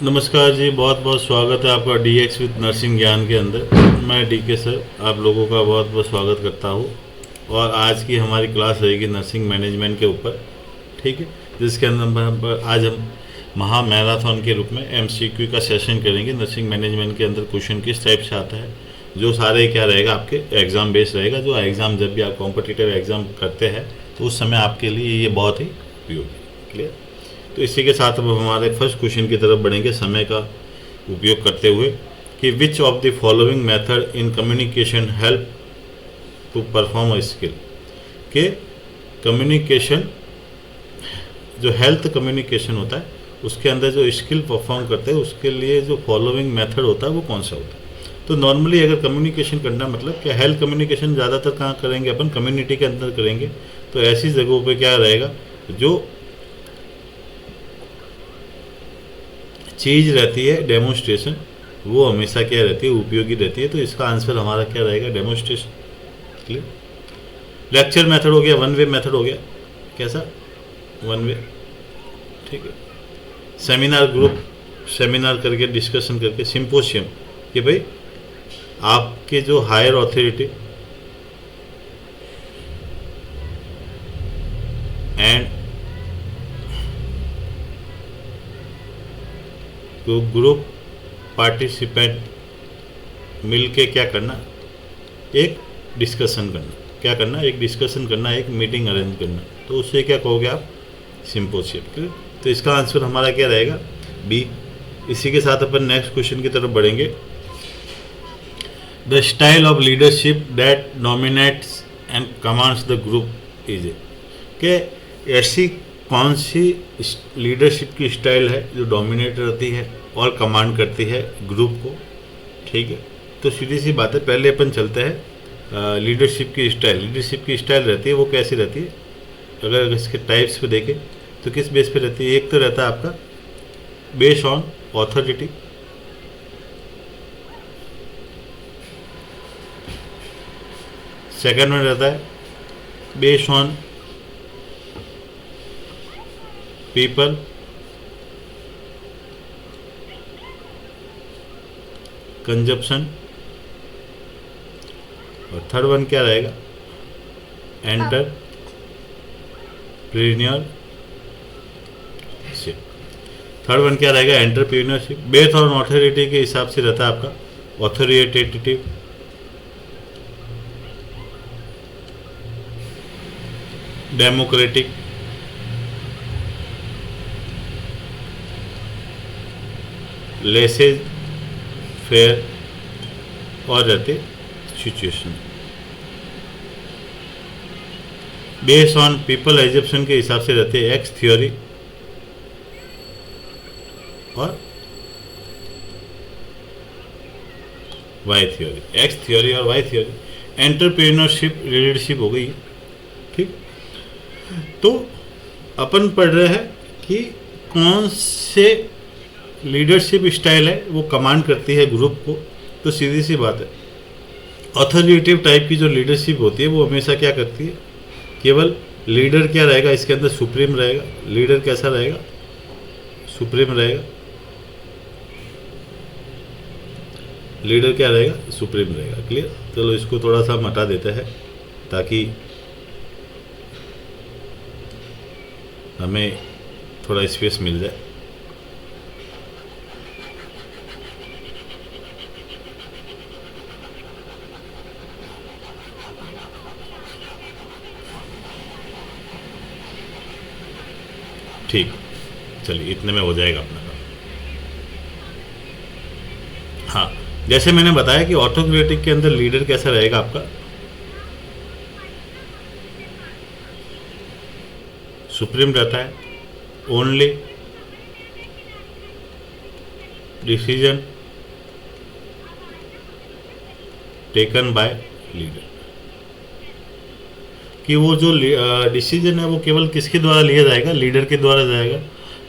नमस्कार जी, बहुत बहुत स्वागत है आपका डीएक्स विद नर्सिंग ज्ञान के अंदर। मैं डीके सर आप लोगों का बहुत बहुत स्वागत करता हूँ। और आज की हमारी क्लास रहेगी नर्सिंग मैनेजमेंट के ऊपर, ठीक है, जिसके अंदर आज हम महा मैराथन के रूप में एमसीक्यू का सेशन करेंगे। नर्सिंग मैनेजमेंट के अंदर क्वेश्चन किस टाइप से आता है, जो सारे क्या रहेगा आपके एग्ज़ाम बेस्ड रहेगा। जो एग्ज़ाम जब भी आप कॉम्पिटिटिव एग्ज़ाम करते हैं तो उस समय आपके लिए ये बहुत ही उपयोगी। क्लियर। तो इसी के साथ अब हमारे फर्स्ट क्वेश्चन की तरफ बढ़ेंगे समय का उपयोग करते हुए कि which of the following method in communication help to perform a skill. के कम्युनिकेशन जो हेल्थ कम्युनिकेशन होता है उसके अंदर जो स्किल परफॉर्म करते हैं उसके लिए जो फॉलोइंग मेथड होता है वो कौन सा होता है। तो नॉर्मली अगर कम्युनिकेशन करना मतलब क्या, हेल्थ कम्युनिकेशन ज़्यादातर कहाँ करेंगे अपन, कम्युनिटी के अंदर करेंगे। तो ऐसी जगहों पे क्या रहेगा, जो चीज़ रहती है डेमोन्स्ट्रेशन, वो हमेशा क्या रहती है, उपयोगी रहती है। तो इसका आंसर हमारा क्या रहेगा, डेमोन्स्ट्रेशन। क्लियर। लेक्चर मेथड हो गया, वन वे मेथड हो गया, कैसा, वन वे, ठीक है। सेमिनार ग्रुप, सेमिनार करके डिस्कशन करके, सिंपोजियम कि भाई आपके जो हायर अथॉरिटी एंड तो ग्रुप पार्टिसिपेंट मिल के क्या करना, एक डिस्कशन करना, क्या करना, एक डिस्कशन करना, एक मीटिंग अरेंज करना। तो उससे क्या कहोगे आप, सिंपोजियम। तो इसका आंसर हमारा क्या रहेगा, बी। इसी के साथ अपन नेक्स्ट क्वेश्चन की तरफ बढ़ेंगे। The style of leadership that nominates and commands the group is a, के ऐसी कौन सी लीडरशिप की स्टाइल है जो डोमिनेट रहती है और कमांड करती है ग्रुप को, ठीक है। तो सीधी सी बात है, पहले अपन चलते हैं लीडरशिप की स्टाइल। लीडरशिप की स्टाइल रहती है वो कैसी रहती है, अगर इसके टाइप्स पे देखें तो किस बेस पे रहती है। एक तो रहता है आपका बेस्ड ऑन ऑथोरिटी, सेकंड में रहता है बेस्ड ऑन पीपल, कंजप्शन, और थर्ड वन क्या रहेगा, एंटरप्रेन्योरशिप। थर्ड वन क्या रहेगा, एंटरप्रेन्योरशिप। बेस्ड ऑन ऑथोरिटी के हिसाब से रहता है आपका ऑथोरिटेटिव, डेमोक्रेटिक, लेसेज फेयर, और रहते situation. Based on people assumption के हिसाब से रहते एक्स थ्योरी और वाई थ्योरी, एक्स थ्योरी और वाई थ्योरी। एंटरप्रेन्योरशिप लीडरशिप हो गई, ठीक। तो अपन पढ़ रहे हैं कि कौन से लीडरशिप स्टाइल है वो कमांड करती है ग्रुप को। तो सीधी सी बात है, ऑथोरिटेटिव टाइप की जो लीडरशिप होती है वो हमेशा क्या करती है, केवल लीडर क्या रहेगा इसके अंदर, सुप्रीम रहेगा। लीडर कैसा रहेगा, सुप्रीम रहेगा। लीडर क्या रहेगा, सुप्रीम रहेगा। क्लियर। चलो इसको थोड़ा सा हटा देते हैं ताकि हमें थोड़ा स्पेस मिल जाए। ठीक, चलिए इतने में हो जाएगा अपना काम। हाँ, जैसे मैंने बताया कि ऑटोक्रेटिक के अंदर लीडर कैसा रहेगा आपका, सुप्रीम रहता है, only decision taken by leader, कि वो जो डिसीजन है वो केवल किसके द्वारा लिया जाएगा, लीडर के द्वारा जाएगा।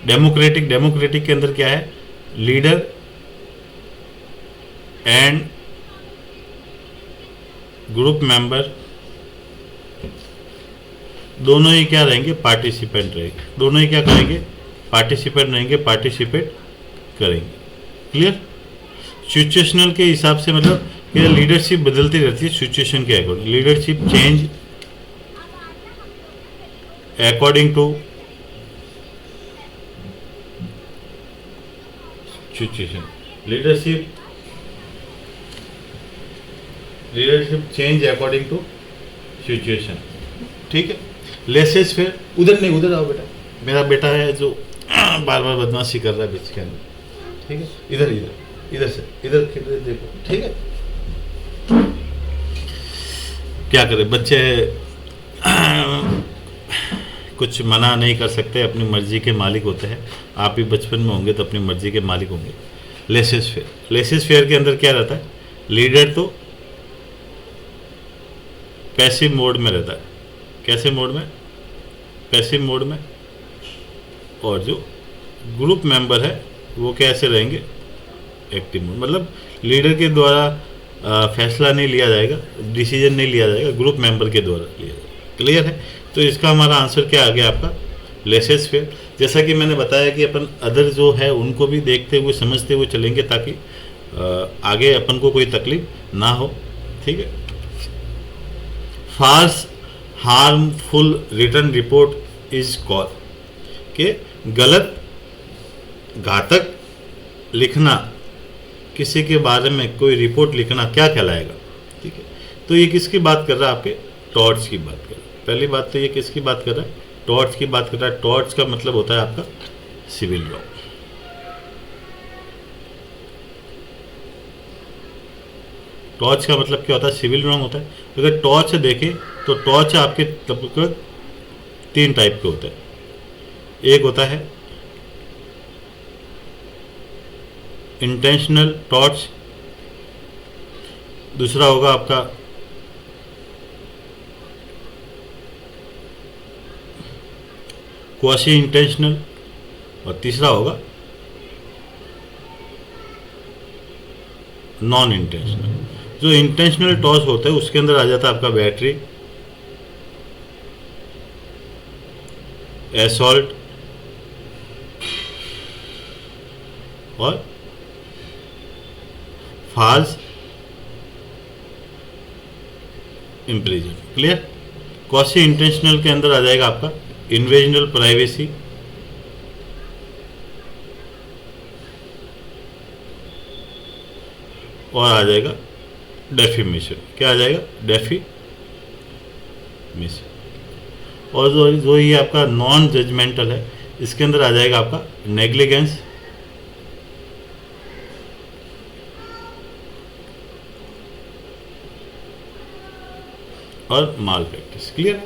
डेमोक्रेटिक, डेमोक्रेटिक के अंदर क्या है, लीडर एंड ग्रुप मेंबर दोनों ही क्या रहेंगे, पार्टिसिपेंट रहेंगे। दोनों ही क्या करेंगे, पार्टिसिपेंट रहेंगे, पार्टिसिपेट करेंगे। क्लियर? सिचुएशनल के हिसाब से मतलब ये लीडरशिप बदलती रहती है सिचुएशन के according. Leadership change according to situation. Leadership change according to situation. ठीक है। लेसेस फिर उधर नहीं, उधर आओ बेटा, मेरा बेटा है जो बार बार बदमाशी कर रहा है बीच के अंदर। ठीक है, इधर इधर इधर से इधर देखो। ठीक है, क्या करें बच्चे कुछ मना नहीं कर सकते, अपनी मर्जी के मालिक होते हैं। आप भी बचपन में होंगे तो अपनी मर्जी के मालिक होंगे। लेसेस फेयर के अंदर क्या रहता है? लीडर तो पैसिव मोड में रहता है। कैसे मोड में? पैसिव मोड में। और जो ग्रुप मेंबर है वो कैसे रहेंगे? Active mode. मतलब लीडर के द्वारा फैसला नहीं लिया जाएगा, डिसीजन नहीं लिया जाएगा, ग्रुप मेंबर के द्वारा लिया जाएगा। क्लियर है? तो इसका हमारा आंसर क्या आ गया आपका? Laces fair. जैसा कि मैंने बताया कि अपन अदर जो है उनको भी देखते हुए समझते हुए चलेंगे ताकि आगे अपन को कोई तकलीफ ना हो। ठीक है। False harmful return report is call के गलत घातक लिखना, किसी के बारे में कोई रिपोर्ट लिखना क्या कहलाएगा? ठीक है। तो ये किसकी बात कर रहा है? आपके टॉर्च की बात कर रहा है। पहली बात तो ये किसकी बात कर रहा है? टॉर्च की बात कर रहा है। टॉर्च का मतलब होता है आपका सिविल लॉ। टॉर्च का मतलब क्या होता है? सिविल रॉन्ग होता है। अगर टॉर्च देखें तो टॉर्च आपके लगभग 3 टाइप के होते हैं। एक होता है इंटेंशनल टॉर्च, दूसरा होगा आपका क्वासी इंटेंशनल, और तीसरा होगा नॉन इंटेंशनल। जो इंटेंशनल टॉस होता है उसके अंदर आ जाता है आपका बैटरी, असॉल्ट और false imprisonment. Clear? Quasi intentional के अंदर आ जाएगा आपका इन्वेजनल प्राइवेसी, और आ जाएगा डेफिमेशन। क्या आ जाएगा? डेफिमेशन। और जो ये आपका नॉन जजमेंटल है इसके अंदर आ जाएगा आपका नेग्लिजेंस, और माल प्रैक्टिस। क्लियर है?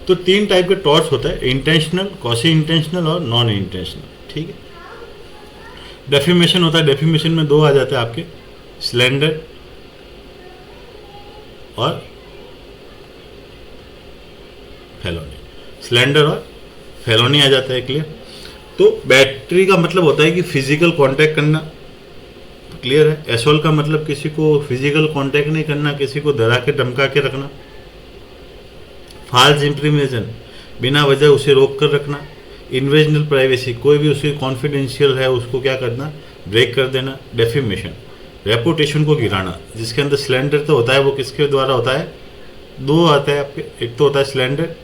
तो 3 टाइप के टॉर्च होता है, इंटेंशनल, क्वासी इंटेंशनल और नॉन इंटेंशनल। ठीक है। डेफिमेशन होता है, डेफिमेशन में 2 आ जाते हैं आपके, स्लैंडर और फेलोनी। स्लैंडर और फेलोनी आ जाता है। क्लियर? तो बैटरी का मतलब होता है कि फिजिकल कांटेक्ट करना। क्लियर है? एसोल का मतलब किसी को फिजिकल कांटेक्ट नहीं करना, किसी को डरा के धमका के रखना। फॉल्स इंप्रीमेशन, बिना वजह उसे रोक कर रखना। इन्वेजनल प्राइवेसी, कोई भी उसकी कॉन्फिडेंशियल है उसको क्या करना? ब्रेक कर देना। डेफिमेशन, रेपुटेशन को गिराना, जिसके अंदर स्लैंडर तो होता है, वो किसके द्वारा होता है? 2 आता है आपके, एक तो होता है स्लैंडर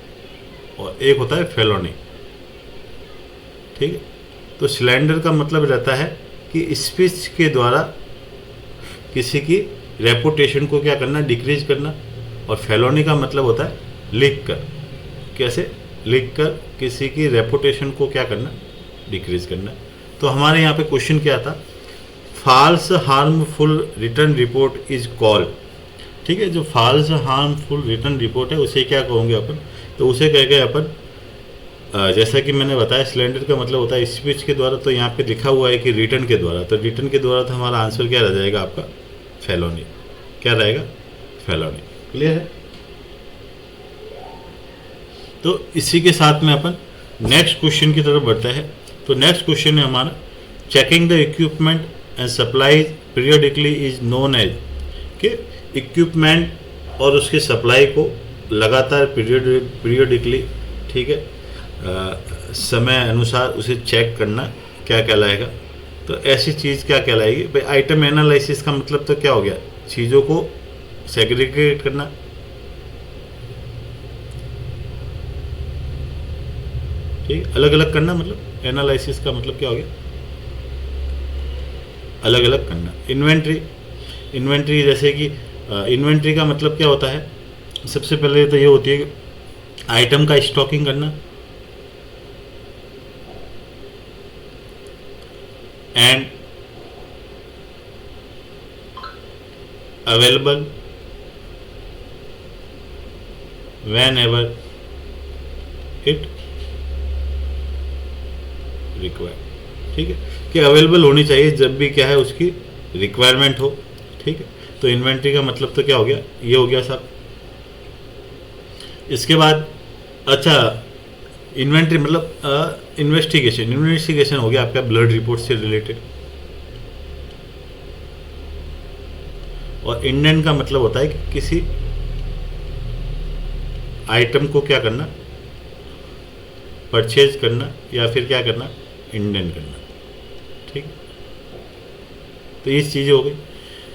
और एक होता है फेलोनी। ठीक है। तो स्लैंडर का मतलब रहता है कि स्पीच के द्वारा किसी की रेपुटेशन को क्या करना? डिक्रीज करना। और फेलोनी का मतलब होता है लिख कर। कैसे? लिख कर किसी की रेपुटेशन को क्या करना? डिक्रीज करना। तो हमारे यहाँ पे क्वेश्चन क्या था? False harmful return report is called. ठीक है। जो फॉल्स हार्मफुल रिटर्न रिपोर्ट है उसे क्या कहोगे अपन? तो उसे कह गए अपन, जैसा कि मैंने बताया स्लैंडर का मतलब होता है स्पीच के द्वारा, तो यहाँ पे लिखा हुआ है कि रिटर्न के द्वारा, तो रिटर्न के द्वारा तो हमारा आंसर क्या रह जाएगा आपका? फेलोनी। क्या रहेगा? फेलोनी। क्लियर है? तो इसी के साथ में अपन नेक्स्ट क्वेश्चन की तरफ बढ़ते हैं। तो नेक्स्ट क्वेश्चन है हमारा, checking the equipment and supply periodically is known as. कि इक्विपमेंट और उसके सप्लाई को लगातार पीरियडिकली, ठीक है, समय अनुसार उसे चेक करना क्या कहलाएगा? तो ऐसी चीज़ क्या कहलाएगी भाई? आइटम एनालिसिस का मतलब तो क्या हो गया? चीज़ों को सेग्रीगेट करना, ठीक, अलग अलग करना। मतलब एनालिसिस का मतलब क्या हो गया? अलग अलग करना। इन्वेंट्री जैसे कि इन्वेंट्री का मतलब क्या होता है? सबसे पहले तो ये होती है कि आइटम का स्टॉकिंग करना and available when ever it required. ठीक है, कि अवेलेबल होनी चाहिए जब भी क्या है उसकी रिक्वायरमेंट हो। ठीक है, तो इन्वेंट्री का मतलब तो क्या हो गया? ये हो गया साहब। इसके बाद अच्छा, इन्वेंट्री मतलब इन्वेस्टिगेशन हो गया आपका ब्लड रिपोर्ट से रिलेटेड। और इंडेंट का मतलब होता है कि किसी आइटम को क्या करना? परचेज करना या फिर क्या करना? इंडेंट करना। ठीक, तो ये चीज़ें हो गई।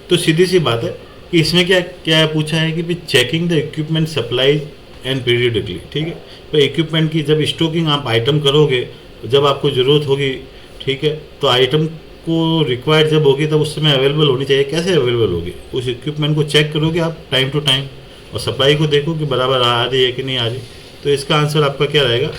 तो सीधी सी बात है कि इसमें क्या क्या पूछा है कि भाई checking the equipment supplies and periodically. ठीक है, तो इक्विपमेंट की जब स्टॉकिंग आप आइटम करोगे, जब आपको ज़रूरत होगी, ठीक है, तो आइटम को रिक्वायर्ड जब होगी तब उस समय अवेलेबल होनी चाहिए। कैसे अवेलेबल होगी? उस इक्विपमेंट को चेक करोगे आप टाइम टू टाइम, और सप्लाई को देखो कि बराबर आ रही है कि नहीं आ रही। तो इसका आंसर आपका क्या रहेगा?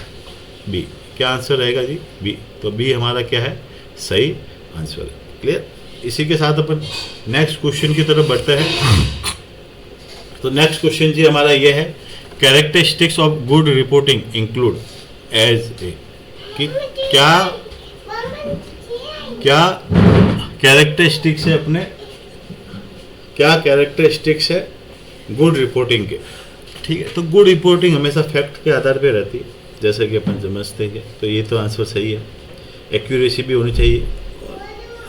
बी। क्या आंसर रहेगा जी? बी। तो बी हमारा क्या है? सही आंसर है। क्लियर? इसी के साथ अपन नेक्स्ट क्वेश्चन की तरफ बढ़ते हैं। तो नेक्स्ट क्वेश्चन जी हमारा ये है, characteristics of good reporting include as a, कि क्या क्या कैरेक्टरिस्टिक्स है अपने, क्या कैरेक्टरिस्टिक्स है गुड रिपोर्टिंग के। ठीक है, तो गुड रिपोर्टिंग हमेशा फैक्ट के आधार पे रहती है, जैसा कि अपन समझते हैं। तो ये तो आंसर सही है। एक्यूरेसी भी होनी चाहिए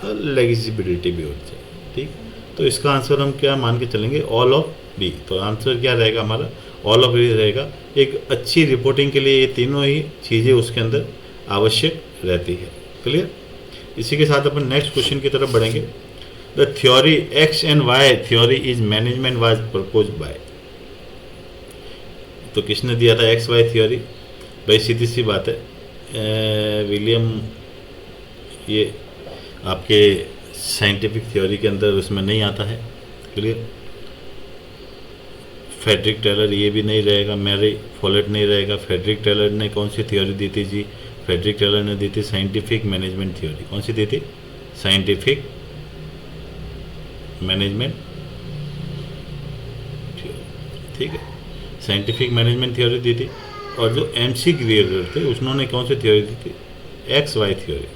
और लेजिबिलिटी भी होनी चाहिए। ठीक, तो इसका आंसर हम क्या मान के चलेंगे? All of B. तो आंसर क्या रहेगा हमारा? ऑल ऑफ बी रहेगा। एक अच्छी रिपोर्टिंग के लिए ये तीनों ही चीज़ें उसके अंदर आवश्यक रहती है। क्लियर? इसी के साथ अपन नेक्स्ट क्वेश्चन की तरफ बढ़ेंगे। The theory X and Y theory is management was propose by. तो किसने दिया था एक्स वाई थ्योरी? भाई सीधी सी बात है, विलियम, ये आपके साइंटिफिक थ्योरी के अंदर उसमें नहीं आता है। क्लियर? फ्रेडरिक टेलर ये भी नहीं रहेगा, मैरी फॉलेट नहीं रहेगा। फ्रेडरिक टेलर ने कौन सी थ्योरी दी थी जी? फ्रेडरिक टेलर ने दी थी साइंटिफिक मैनेजमेंट थ्योरी। कौन सी दी थी? Scientific management theory. ठीक है, साइंटिफिक मैनेजमेंट थ्योरी दी थी। और जो एमसी ग्रियर थे उन्होंने कौन सी थ्योरी दी थी? X Y theory.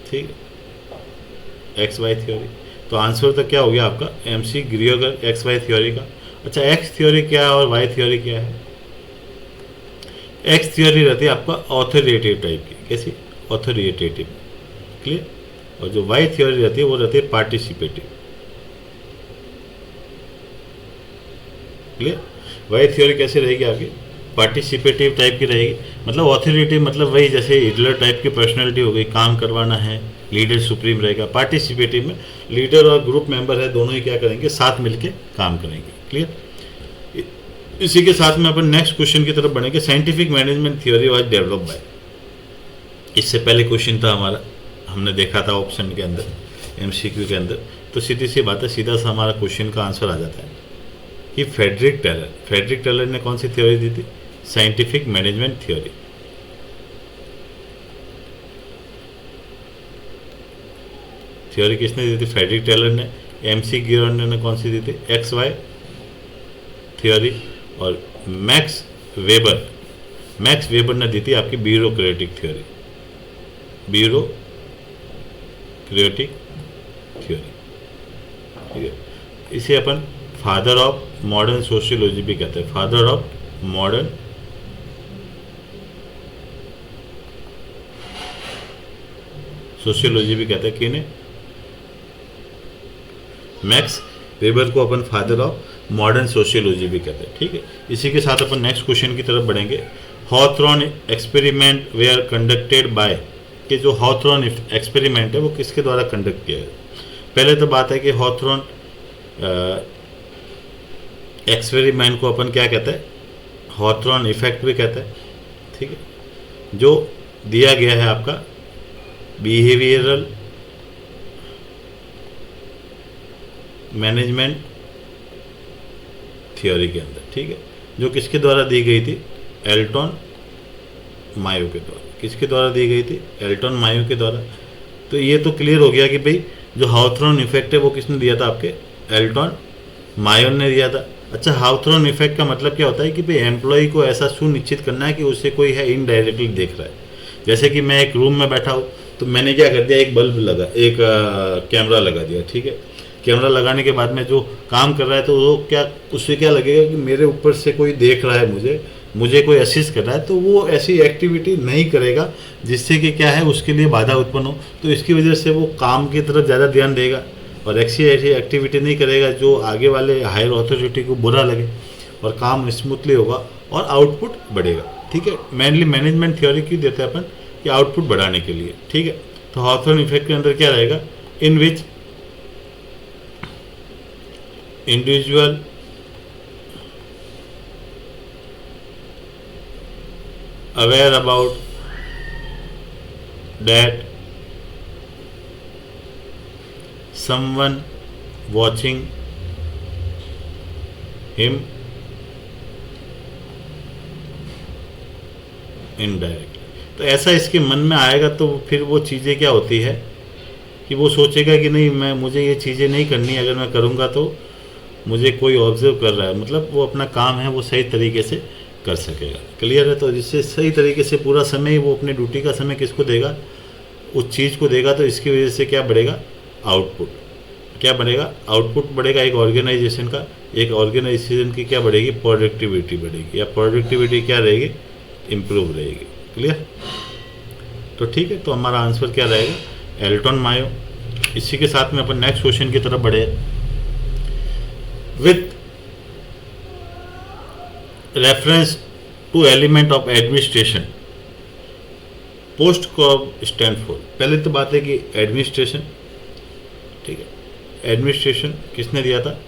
ठीक है, एक्स वाई थ्योरी। तो आंसर तो क्या हो गया आपका? McGregor X Y theory का। अच्छा, एक्स थ्योरी क्या है और वाई थ्योरी क्या है? एक्स थ्योरी रहती है आपका ऑथोरिटेटिव टाइप की। कैसी? ऑथोरिटेटिव। क्लियर? और जो वाई थ्योरी रहती है वो रहती है पार्टिसिपेटिव। क्लियर? वाई थ्योरी कैसे रहेगी आपकी? पार्टिसिपेटिव टाइप की रहेगी। मतलब ऑथोरिटेटिव मतलब वही जैसे हिटलर टाइप की पर्सनैलिटी हो गई, काम करवाना है, लीडर सुप्रीम रहेगा। पार्टिसिपेटिव में लीडर और ग्रुप मेंबर है, दोनों ही क्या करेंगे? साथ मिलके काम करेंगे। क्लियर? इसी के साथ में अपन नेक्स्ट क्वेश्चन की तरफ बढ़ेंगे। Scientific management theory was develop by. इससे पहले क्वेश्चन था हमारा, हमने देखा था ऑप्शन के अंदर, एमसीक्यू के अंदर। तो सीधी सी बात है, सीधा सा हमारा क्वेश्चन का आंसर आ जाता है कि फ्रेडरिक टेलर ने कौन सी थ्योरी दी थी? Scientific management theory. थ्योरी किसने दी थी? फ्रेडरिक टेलर ने। एमसी गियर ने कौन सी दी थी? X Y theory. और मैक्स वेबर ने दी थी आपकी ब्यूरोक्रेटिक थ्योरी। Bureaucratic theory. ठीक है, इसे अपन फादर ऑफ मॉडर्न सोशियोलॉजी भी कहते हैं। फादर ऑफ मॉडर्न सोशियोलॉजी भी कहते हैं। किन्हें? मैक्स वेबर को अपन फादर ऑफ मॉडर्न सोशियोलॉजी भी कहते हैं। ठीक है, इसी के साथ अपन नेक्स्ट क्वेश्चन की तरफ बढ़ेंगे। हॉथरॉन एक्सपेरिमेंट वेयर कंडक्टेड बाय। कि जो हॉथरॉन एक्सपेरिमेंट है वो किसके द्वारा कंडक्ट किया गया। पहले तो बात है कि हॉथरॉन एक्सपेरिमेंट को अपन क्या कहते हैं, हॉथरॉन इफेक्ट भी कहते हैं, ठीक है। जो दिया गया है आपका बिहेवियरल मैनेजमेंट थ्योरी के अंदर, ठीक है, जो किसके द्वारा दी गई थी, एल्टन मायो के द्वारा। किसके द्वारा दी गई थी, एल्टन मायो के द्वारा। तो ये तो क्लियर हो गया कि भाई जो हाउथरॉन इफेक्ट है वो किसने दिया था, आपके एल्टन मायोन ने दिया था। अच्छा, हाउथरॉन इफेक्ट का मतलब क्या होता है कि भाई एम्प्लॉय को ऐसा सुनिश्चित करना है कि उसे कोई है इनडायरेक्टली देख रहा है। जैसे कि मैं एक रूम में बैठा हूँ तो मैंने क्या कर दिया, एक बल्ब लगा, एक कैमरा लगा दिया, ठीक है। कैमरा लगाने के बाद में जो काम कर रहा है तो वो क्या, उससे क्या लगेगा कि मेरे ऊपर से कोई देख रहा है, मुझे कोई असिस्ट कर रहा है, तो वो ऐसी एक्टिविटी नहीं करेगा जिससे कि क्या है उसके लिए बाधा उत्पन्न हो। तो इसकी वजह से वो काम की तरफ ज़्यादा ध्यान देगा और ऐसी एक्टिविटी नहीं करेगा जो आगे वाले हायर अथॉरिटी को बुरा लगे, और काम स्मूथली होगा और आउटपुट बढ़ेगा, ठीक है। मेनली मैनेजमेंट थ्योरी क्यों देते हैं अपन, कि आउटपुट बढ़ाने के लिए, ठीक है। तो हाउथरॉन इफेक्ट के अंदर क्या रहेगा, in which individual aware about that someone watching him indirectly. तो ऐसा इसके मन में आएगा तो फिर वो चीज़ें क्या होती है कि वो सोचेगा कि नहीं, मुझे ये चीज़ें नहीं करनी, अगर मैं करूँगा तो मुझे कोई ऑब्जर्व कर रहा है, मतलब वो अपना काम है वो सही तरीके से कर सकेगा। क्लियर है। तो जिससे सही तरीके से पूरा समय वो अपने ड्यूटी का समय किसको देगा, उस चीज़ को देगा। तो इसकी वजह से क्या बढ़ेगा, आउटपुट। क्या बढ़ेगा, आउटपुट बढ़ेगा एक ऑर्गेनाइजेशन का। एक ऑर्गेनाइजेशन की क्या बढ़ेगी, प्रोडक्टिविटी बढ़ेगी, या प्रोडक्टिविटी क्या रहेगी, इम्प्रूव रहेगी। क्लियर। तो ठीक है, तो हमारा आंसर क्या रहेगा, एल्टन मायो। इसी के साथ में अपन नेक्स्ट क्वेश्चन की तरफ बढ़े। With reference to element of administration POSDCORB stand for. पहले तो बात है कि एडमिनिस्ट्रेशन, ठीक है, एडमिनिस्ट्रेशन किसने दिया था,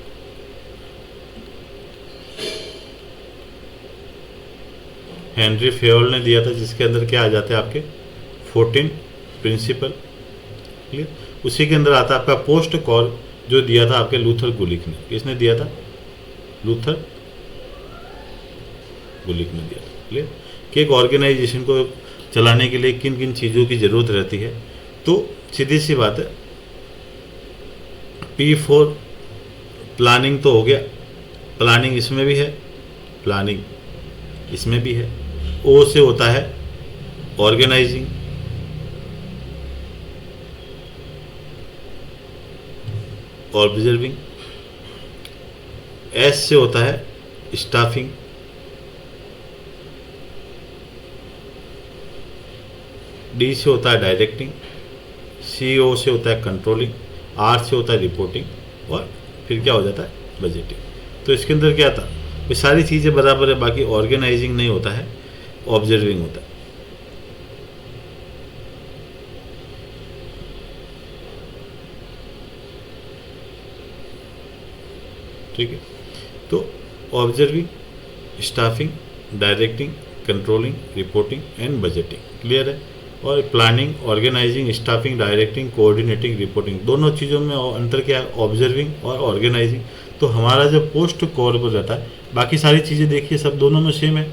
हेनरी फेयोल ने दिया था, जिसके अंदर क्या आ जाते हैं आपके 14 प्रिंसिपल। क्लियर। उसी के अंदर आता है आपका पोस्ट कॉर्प, जो दिया था आपके लूथर गुलिक ने। किसने दिया था, लूथर गुलिक ने दिया था। क्लियर। कि एक ऑर्गेनाइजेशन को चलाने के लिए किन किन चीज़ों की ज़रूरत रहती है। तो सीधी सी बात है, P4 प्लानिंग तो हो गया, प्लानिंग इसमें भी है, प्लानिंग इसमें भी है। O से होता है ऑर्गेनाइजिंग, ऑब्जर्विंग। S से होता है स्टाफिंग, D से होता है डायरेक्टिंग, CO से होता है कंट्रोलिंग, R से होता है रिपोर्टिंग, और फिर क्या हो जाता है, बजटिंग। तो इसके अंदर क्या था, ये सारी चीज़ें बराबर है, बाकी ऑर्गेनाइजिंग नहीं होता है, ऑब्जर्विंग होता है। ठीक है। तो observing, staffing, directing, controlling, reporting and budgeting. Clear है। और planning, organizing, staffing, directing, coordinating, reporting, दोनों चीज़ों में अंतर क्या है, ऑब्जर्विंग और ऑर्गेनाइजिंग। तो हमारा जो पोस्ट कॉर्प रहता है, बाकी सारी चीज़ें देखिए सब दोनों में सेम है।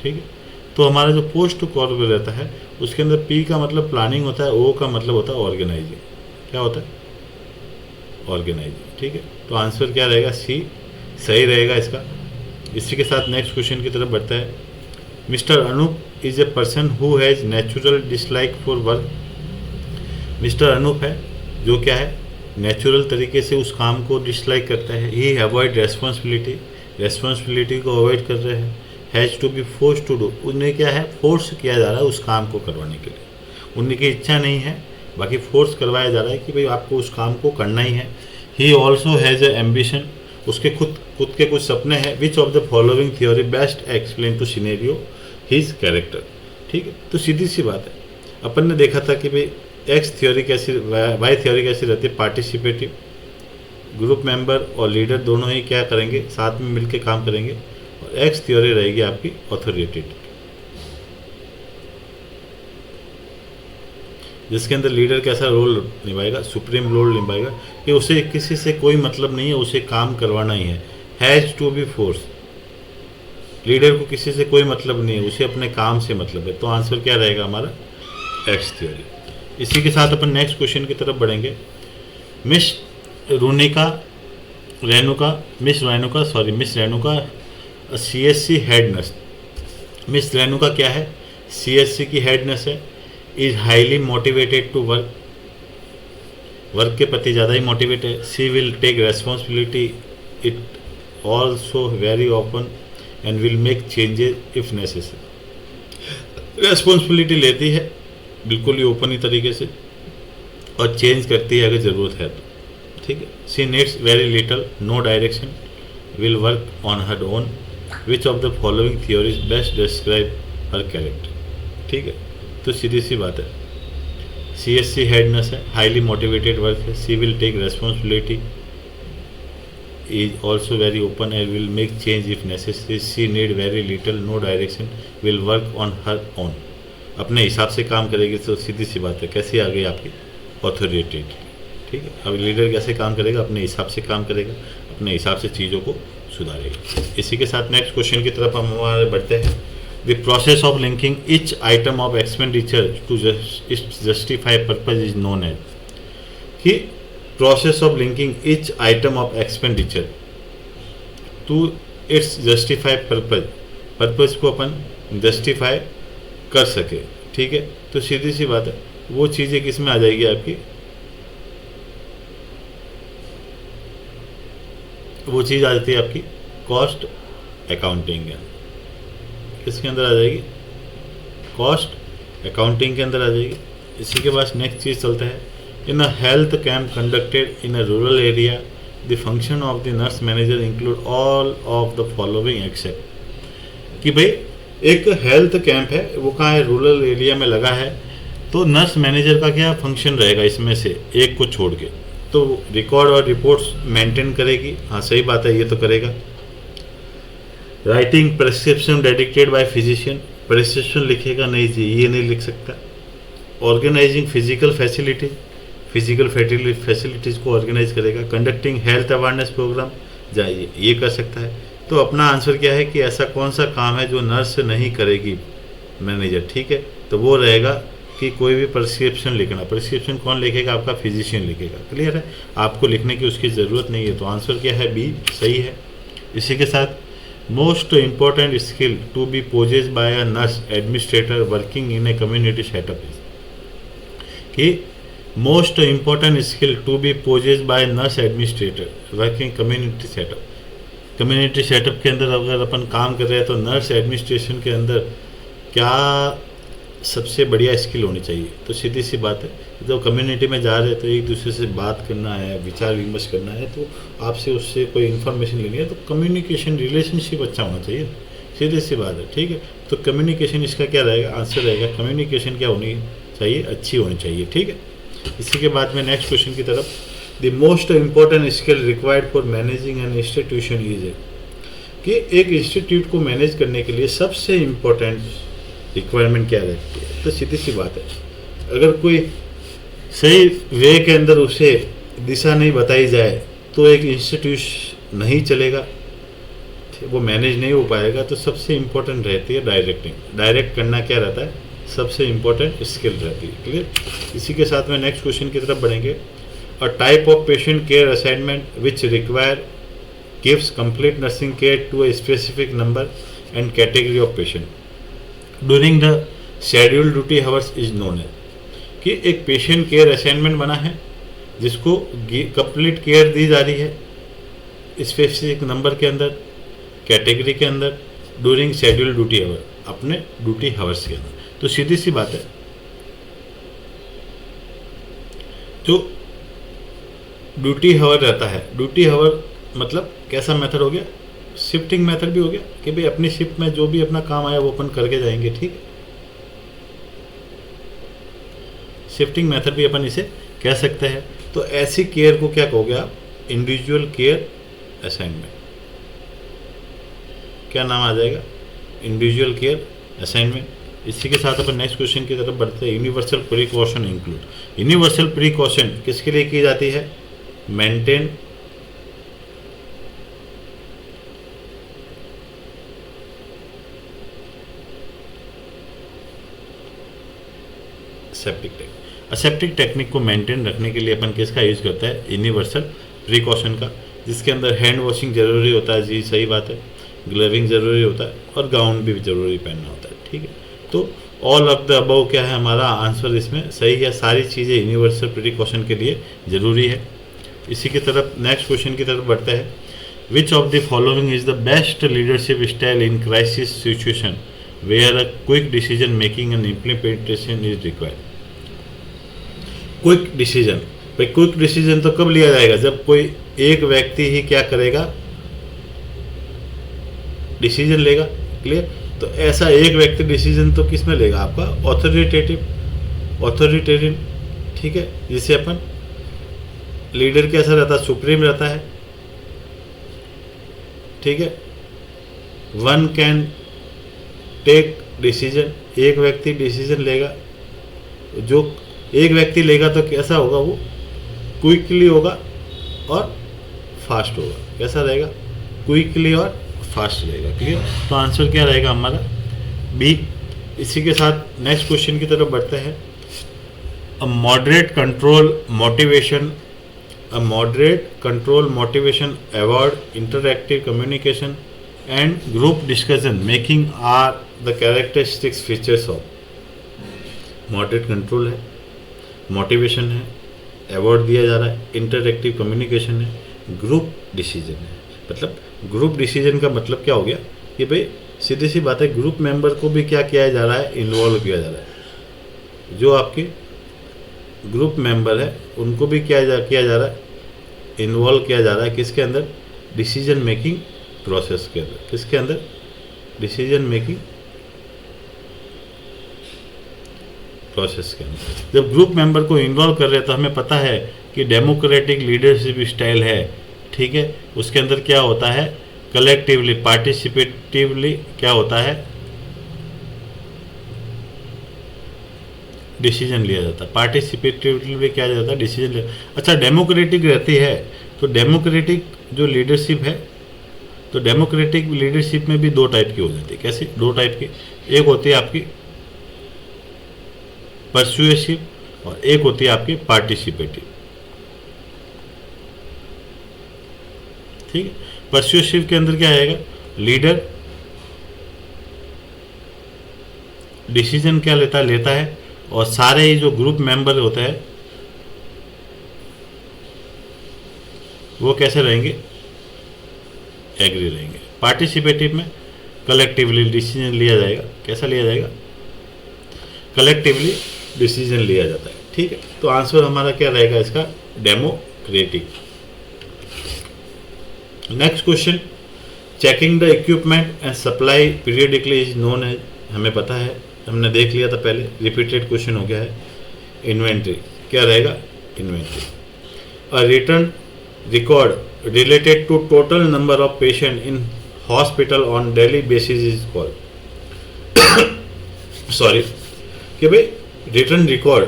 ठीक है। तो हमारा जो पोस्ट कॉर्प रहता है उसके अंदर P का मतलब प्लानिंग होता है, O का मतलब होता है ऑर्गेनाइजिंग। क्या होता है, ऑर्गेनाइजिंग। ठीक है। तो आंसर क्या रहेगा, C सही रहेगा इसका। इसी के साथ नेक्स्ट क्वेश्चन की तरफ बढ़ता है। Mister Anoop is a person who has natural dislike for work. Mister Anoop है जो क्या है, नेचुरल तरीके से उस काम को डिसलाइक करता है। ही अवॉइड रेस्पॉन्सिबिलिटी, रेस्पॉन्सिबिलिटी को अवॉइड कर रहे हैं। Has to be force to do, उन्हें क्या है, फोर्स किया जा रहा है उस काम को करवाने के लिए। उनकी इच्छा नहीं है, बाकी फोर्स करवाया जा रहा है कि भाई आपको उस काम को करना ही है। He also has a ambition, उसके खुद के कुछ सपने हैं। Which of the following theory best explain to scenario his character. ठीक है। तो सीधी सी बात है, अपन ने देखा था कि भाई एक्स थ्योरी कैसी, वाई थ्योरी कैसी रहती है, पार्टिसिपेटिव, ग्रुप मेंबर और लीडर दोनों ही क्या करेंगे, साथ में मिलकर काम करेंगे, और एक्स थ्योरी रहेगी आपकी ऑथोरिटेटिव, जिसके अंदर लीडर कैसा रोल निभाएगा, सुप्रीम रोल निभाएगा कि उसे किसी से कोई मतलब नहीं है, उसे काम करवाना ही है, has to be force. Leader को किसी से कोई मतलब नहीं है, उसे अपने काम से मतलब है। तो आंसर क्या रहेगा हमारा, एक्स थ्योरी। इसी के साथ अपन नेक्स्ट क्वेश्चन की तरफ बढ़ेंगे। Miss Renuka CSC head nurse. Miss Renuka क्या है, CSC की हेड नर्स है। Is highly motivated to work के प्रति ज़्यादा ही मोटिवेट है। She will take responsibility it also very open and will make changes if necessary. Responsibility लेती है बिल्कुल ही ओपन ही तरीके से, और चेंज करती है अगर ज़रूरत है तो, ठीक है। She needs very little, no direction, will work on her own. Which of the following theories best describe her character, ठीक है। तो सीधी सी बात है, CSC हेड नर्स है, हाईली मोटिवेटेड वर्क है, she will take responsibility, is also very open and will make change if necessary, she need very little, no direction, will work on her own. अपने हिसाब से काम करेगी। तो सीधी सी बात है, कैसी आ गई आपकी ऑथोरिटेटिव, ठीक है। अब लीडर कैसे काम करेगा, अपने हिसाब से काम करेगा, अपने हिसाब से चीज़ों को सुधारेगा। इसी के साथ नेक्स्ट क्वेश्चन की तरफ हम हमारे बढ़ते हैं। The process of linking each item of expenditure to justify purpose is known as, कि process of linking each item of expenditure to its justify purpose को अपन जस्टिफाई कर सके, ठीक है। तो सीधी सी बात है, वो चीज़ें किस में आ जाएगी आपकी, वो चीज़ आ जाती है आपकी कॉस्ट अकाउंटिंग के अंदर। किसके अंदर आ जाएगी, कॉस्ट अकाउंटिंग के अंदर आ जाएगी। इसी के बाद नेक्स्ट चीज़ चलता है, in a health camp conducted in a rural area the function of the nurse manager include all of the following except, कि भाई एक हेल्थ कैंप है, वो कहाँ है, रूरल एरिया में लगा है, तो नर्स मैनेजर का क्या फंक्शन रहेगा, इसमें से एक को छोड़ के, तो रिकॉर्ड और रिपोर्ट्स मेंटेन करेगी। हाँ सही बात है, ये तो करेगा। Writing prescription dedicated by physician, prescription लिखेगा नहीं जी, ये नहीं लिख सकता। ऑर्गेनाइजिंग फिजिकल फैसिलिटीज़ को ऑर्गेनाइज करेगा। कंडक्टिंग हेल्थ अवेयरनेस प्रोग्राम, जाइए ये कर सकता है। तो अपना आंसर क्या है कि ऐसा कौन सा काम है जो नर्स नहीं करेगी मैनेजर, ठीक है। तो वो रहेगा कि कोई भी प्रिस्क्रिप्शन लिखना। प्रिस्क्रिप्शन कौन लिखेगा, आपका फिजिशियन लिखेगा। क्लियर है, आपको लिखने की उसकी ज़रूरत नहीं है। तो आंसर क्या है, बी सही है। इसी के साथ most important skill to be possessed by a nurse administrator working in a community setup, कि most important skill to be possessed by nurse administrator working community setup. Community setup के अंदर अगर अपन काम कर रहे हैं तो नर्स एडमिनिस्ट्रेशन के अंदर क्या सबसे बढ़िया स्किल होनी चाहिए। तो सीधी सी बात है, जब कम्युनिटी में जा रहे हैं तो एक दूसरे से बात करना है, विचार विमर्श करना है, तो आपसे उससे कोई इन्फॉर्मेशन लेनी है, तो कम्युनिकेशन रिलेशनशिप अच्छा होना चाहिए। सीधी सी बात है, ठीक है। तो कम्युनिकेशन इसका क्या रहेगा, आंसर रहेगा कम्युनिकेशन क्या होनी चाहिए, अच्छी होनी चाहिए, ठीक है। इसी के बाद में नेक्स्ट क्वेश्चन की तरफ, the most important skill required for managing an institution is a, कि एक इंस्टीट्यूट को मैनेज करने के लिए सबसे इम्पोर्टेंट रिक्वायरमेंट क्या रहती है। तो सीधी सी बात है, अगर कोई सही वे के अंदर उसे दिशा नहीं बताई जाए तो एक इंस्टीट्यूट नहीं चलेगा, वो मैनेज नहीं हो पाएगा। तो सबसे इम्पोर्टेंट रहती है डायरेक्टिंग। डायरेक्ट करना क्या रहता है, सबसे इम्पोर्टेंट स्किल रहती है। क्लियर। इसी के साथ में नेक्स्ट क्वेश्चन की तरफ बढ़ेंगे। A type of patient care assignment which require gives complete nursing care to a specific number and category of patient during the schedule duty hours is known है, कि एक पेशेंट केयर असाइनमेंट बना है जिसको complete care दी जा रही है specific number के अंदर, कैटेगरी के अंदर, ड्यूरिंग शेड्यूल ड्यूटी हावर, अपने ड्यूटी हावर्स के अंदर। तो सीधी सी बात है, जो ड्यूटी हावर रहता है, ड्यूटी हावर मतलब कैसा मेथड हो गया, शिफ्टिंग मेथड भी हो गया, कि भाई अपनी शिफ्ट में जो भी अपना काम आया वो अपन करके जाएंगे, ठीक है। शिफ्टिंग मेथड भी अपन इसे कह सकते हैं। तो ऐसी केयर को क्या कहोगे आप? Individual care assignment. क्या नाम आ जाएगा? Individual care assignment. इसी के साथ अपन नेक्स्ट क्वेश्चन की तरफ बढ़ते हैं। Universal precaution include. Universal precaution किसके लिए की जाती है? Maintain septic technique. Aseptic technique को मेंटेन रखने के लिए अपन किसका यूज करता है? यूनिवर्सल प्रिकॉशन का, जिसके अंदर हैंड वॉशिंग जरूरी होता है। जी सही बात है। ग्लविंग जरूरी होता है और गाउन भी जरूरी पहनना होता है। ठीक है, तो ऑल ऑफ द अबव क्या है हमारा आंसर इसमें सही है। सारी चीज़ें यूनिवर्सल प्रिकॉशन के लिए ज़रूरी है। इसी की तरफ नेक्स्ट क्वेश्चन की तरफ बढ़ते हैं। Which of the following is the best leadership style in crisis situation where a quick decision making and implementation is required. Quick decision, भाई क्विक डिसीजन तो कब लिया जाएगा? जब कोई एक व्यक्ति ही क्या करेगा? डिसीजन लेगा। क्लियर? तो ऐसा एक व्यक्ति डिसीजन तो किस में लेगा? आपका ऑथोरिटेरियन। ठीक है, जिसे अपन लीडर कैसा रहता है? सुप्रीम रहता है। ठीक है, वन कैन टेक डिसीजन, एक व्यक्ति डिसीजन लेगा। जो एक व्यक्ति लेगा तो कैसा होगा? वो क्विकली होगा और फास्ट होगा। कैसा रहेगा? क्विकली और फास्ट रहेगा। क्लियर? तो आंसर क्या रहेगा हमारा? बी। इसी के साथ नेक्स्ट क्वेश्चन की तरफ बढ़ते हैं। A moderate control motivation avoid interactive communication and group discussion making are the characteristics features of. Moderate control है, मोटिवेशन है, अवॉर्ड दिया जा रहा है, इंटरएक्टिव कम्युनिकेशन है, ग्रुप डिसीजन है। मतलब ग्रुप डिसीजन का मतलब क्या हो गया कि भाई सीधी सी बात है, ग्रुप मेंबर को भी क्या किया जा रहा है? इन्वॉल्व किया जा रहा है। जो आपके ग्रुप मेंबर है उनको भी किया जा रहा है, इन्वॉल्व किया जा रहा है। किसके अंदर? डिसीजन मेकिंग प्रोसेस के अंदर। किसके अंदर? डिसीजन मेकिंग प्रोसेस के अंदर। जब ग्रुप मेंबर को इन्वॉल्व कर रहे हैं तो हमें पता है कि डेमोक्रेटिक लीडरशिप स्टाइल है। ठीक है, उसके अंदर क्या होता है? कलेक्टिवली पार्टिसिपेटिवली क्या होता है? डिसीजन लिया जाता है। पार्टिसिपेटिवली क्या जाता है? डिसीजन लिया। अच्छा, डेमोक्रेटिक रहती है तो डेमोक्रेटिक जो लीडरशिप है, तो डेमोक्रेटिक लीडरशिप में भी दो टाइप की हो जाती है। कैसी? दो टाइप की। एक होती है आपकी परसुएसिव और एक होती है आपकी पार्टिसिपेटिव। ठीक है, परसुएसिव के अंदर क्या आएगा? लीडर डिसीजन क्या लेता है और सारे जो ग्रुप मेंबर होते हैं वो कैसे रहेंगे? एग्री रहेंगे। पार्टिसिपेटिव में कलेक्टिवली डिसीजन लिया जाएगा। कैसा लिया जाएगा? कलेक्टिवली डिसीजन लिया जाता है। ठीक है, तो आंसर हमारा क्या रहेगा इसका? Democratic. Next question, checking the equipment and supply periodically is known as. हमें पता है, हमने देख लिया था पहले, रिपीटेड क्वेश्चन हो गया है। इन्वेंट्री क्या रहेगा? Inventory. A return record related to total number of patient in hospital on daily basis is called. Sorry, कि भाई रिटर्न रिकॉर्ड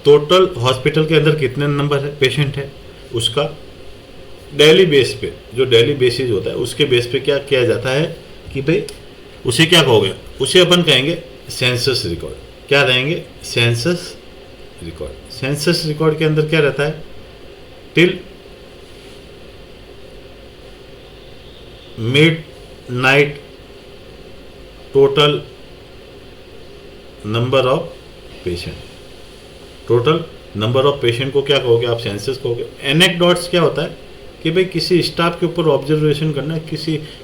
टोटल हॉस्पिटल के अंदर कितने नंबर है पेशेंट है उसका डेली बेस पे, जो डेली बेसिस होता है उसके बेस पे क्या किया जाता है कि भाई उसे क्या कहोगे? उसे अपन कहेंगे सेंसस रिकॉर्ड। क्या रहेंगे? Census record. सेंसस रिकॉर्ड के अंदर क्या रहता है? Till mid night total number of patient. Total number of patient को क्या कहोगे आप? सेंसस कहोगे। एनेक्डोट्स क्या होता है कि भाई किसी स्टाफ के ऊपर ऑब्जर्वेशन करना है।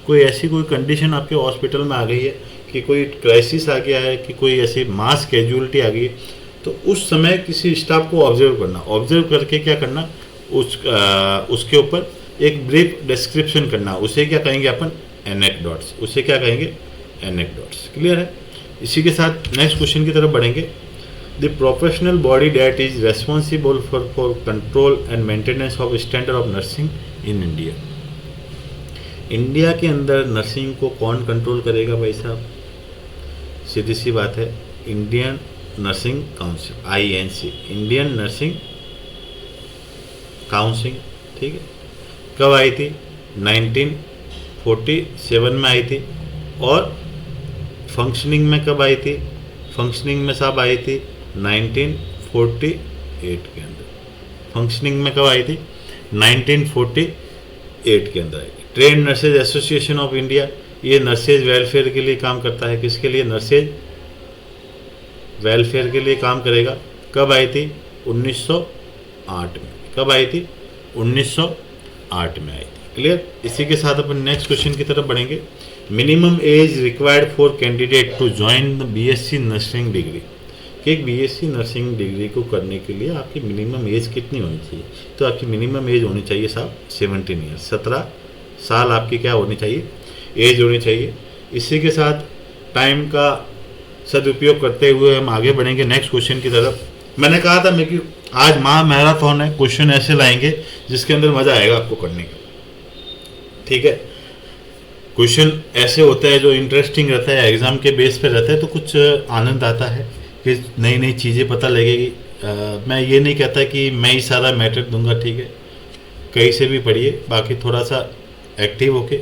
कोई ऐसी कोई कंडीशन आपके हॉस्पिटल में आ गई है कि कोई क्राइसिस आ गया है कि कोई ऐसी मास कैजुअलिटी आ गई है, तो उस समय किसी स्टाफ को ऑब्जर्व करना। ऑब्जर्व करके क्या करना? उसके ऊपर एक ब्रीफ डिस्क्रिप्शन करना। उसे क्या कहेंगे अपन? एनेक्डोट्स। उसे क्या कहेंगे? एनेक्डोट्स। क्लियर है? इसी के साथ नेक्स्ट क्वेश्चन की तरफ बढ़ेंगे। The professional body that is responsible for control and maintenance of standard of nursing in India. India के अंदर नर्सिंग को कौन कंट्रोल करेगा भाई साहब? सीधी सी बात है, Indian nursing council, INC, Indian nursing council. ठीक है, कब आई थी? 1947 में आई थी। और फंक्शनिंग में कब आई थी? फंक्शनिंग में साहब आई थी 1948 के अंदर। फंक्शनिंग में कब आई थी? 1948 के अंदर आई थी। Train nurses association of India, ये नर्सेज वेलफेयर के लिए काम करता है। किसके लिए? नर्सेज वेलफेयर के लिए काम करेगा। कब आई थी? 1908 में। कब आई थी? 1908 में आई थी। क्लियर? इसी के साथ अपन नेक्स्ट क्वेश्चन की तरफ बढ़ेंगे। Minimum age required for candidate to join the BSc nursing degree, कि एक BSc नर्सिंग डिग्री को करने के लिए आपकी मिनिमम एज कितनी होनी चाहिए? तो आपकी मिनिमम एज होनी चाहिए साहब 17 ईयर्स, 17 साल आपकी क्या होनी चाहिए? एज होनी चाहिए। इसी के साथ टाइम का सदुपयोग करते हुए हम आगे बढ़ेंगे नेक्स्ट क्वेश्चन की तरफ। मैंने कहा था मैं कि आज महा मैराथन है, क्वेश्चन ऐसे लाएंगे जिसके अंदर मजा आएगा आपको करने का। ठीक है, क्वेश्चन ऐसे होता है जो इंटरेस्टिंग रहता है, एग्जाम के बेस पे रहता है, तो कुछ आनंद आता है कि नई नई चीज़ें पता लगेगी। मैं ये नहीं कहता कि मैं ही सारा मैटर दूंगा, ठीक है, कहीं से भी पढ़िए, बाकी थोड़ा सा एक्टिव होके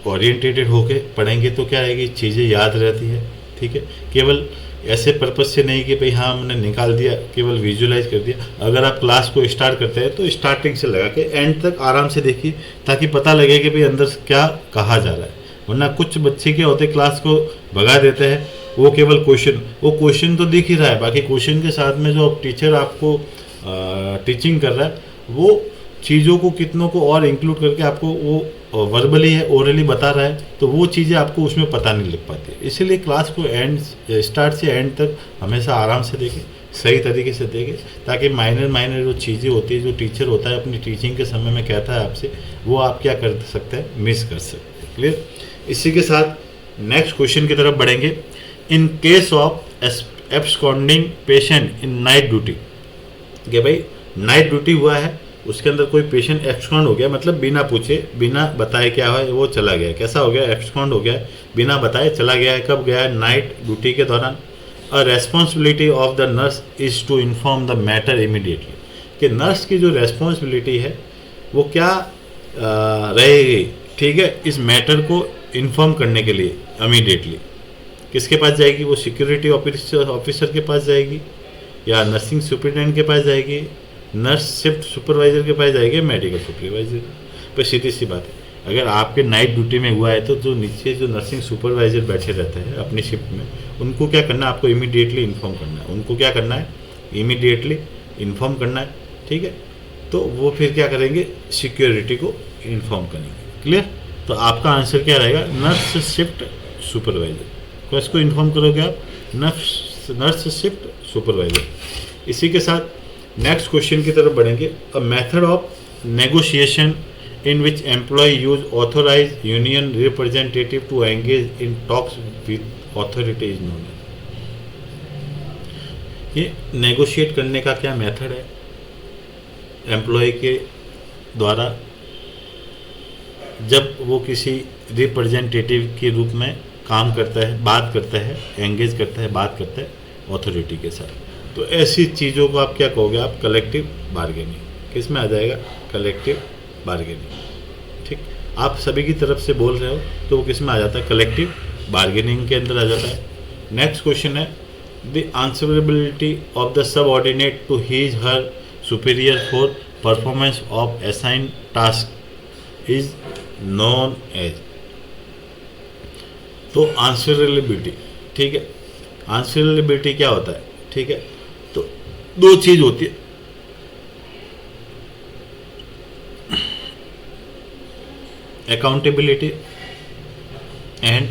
ओरिएंटेटेड होके पढ़ेंगे तो क्या रहेगी, चीज़ें याद रहती है। ठीक है, केवल ऐसे पर्पज से नहीं कि भाई हाँ हमने निकाल दिया, केवल विजुअलाइज कर दिया। अगर आप क्लास को स्टार्ट करते हैं तो स्टार्टिंग से लगा के एंड तक आराम से देखिए, ताकि पता लगे कि भाई अंदर से क्या कहा जा रहा है। वरना कुछ बच्चे क्या होते क्लास को भगा देते हैं, वो केवल क्वेश्चन तो दिख ही रहा है, बाकी क्वेश्चन के साथ में जो टीचर आपको टीचिंग कर रहा है वो चीज़ों को कितनों को और इंक्लूड करके आपको वो वर्बली है ओरली बता रहा है, तो वो चीज़ें आपको उसमें पता नहीं लग पाती। इसीलिए क्लास को स्टार्ट से एंड तक हमेशा आराम से देखें, सही तरीके से देखें, ताकि माइनर जो चीज़ें होती है, जो टीचर होता है अपनी टीचिंग के समय में कहता है आपसे, वो आप क्या कर सकते हैं, मिस कर सकते हैं। क्लियर? इसी के साथ नेक्स्ट क्वेश्चन की तरफ बढ़ेंगे। In case of absconding patient in night duty, कि भाई नाइट ड्यूटी हुआ है, उसके अंदर कोई पेशेंट एब्सकॉन्ड हो गया, मतलब बिना पूछे बिना बताए क्या है वो चला गया। कैसा हो गया? एब्सकॉन्ड हो गया है, बिना बताए चला गया है। कब गया है? नाइट ड्यूटी के दौरान। A responsibility of the nurse is to inform the matter immediately, कि नर्स की जो रेस्पॉन्सिबिलिटी है वो क्या रहेगी, ठीक है, इस मैटर को इन्फॉर्म करने के लिए इमीडिएटली। किसके पास जाएगी? वो सिक्योरिटी ऑफिसर के पास जाएगी, या नर्सिंग सुपरिटेंडेंट के पास जाएगी, नर्स शिफ्ट सुपरवाइजर के पास जाएगी, मेडिकल सुपरवाइजर पर। सीधी सी बात है, अगर आपके नाइट ड्यूटी में हुआ है तो जो नीचे जो नर्सिंग सुपरवाइजर बैठे रहते हैं अपनी शिफ्ट में, उनको क्या करना है? आपको इमीडिएटली इन्फॉर्म करना है। उनको क्या करना है? इमीडिएटली इन्फॉर्म करना है। ठीक है, तो वो फिर क्या करेंगे? सिक्योरिटी को इन्फॉर्म करेंगे। क्लियर? तो आपका आंसर क्या रहेगा? Nurse shift supervisor. किसको इन्फॉर्म करोगे आप? Nurse shift supervisor. इसी के साथ नेक्स्ट क्वेश्चन की तरफ बढ़ेंगे। A method of negotiation in which employee use authorized union representative to engage in talks with authority is known as। ये नेगोशिएट करने का क्या मेथड है एम्प्लॉय के द्वारा, जब वो किसी रिप्रेजेंटेटिव के रूप में काम करता है, बात करता है, एंगेज करता है, बात करता है अथॉरिटी के साथ। तो ऐसी चीज़ों को आप क्या कहोगे? आप कलेक्टिव बार्गेनिंग। किस में आ जाएगा? Collective bargaining. ठीक, आप सभी की तरफ से बोल रहे हो तो वो किस में आ जाता है? कलेक्टिव बार्गेनिंग के अंदर आ जाता है। नेक्स्ट क्वेश्चन है, the answerability of the subordinate to his her superior for performance of assign task is known as. तो आंसरेबिलिटी, ठीक है, आंसरेबिलिटी क्या होता है? ठीक है, तो दो चीज होती है, अकाउंटेबिलिटी एंड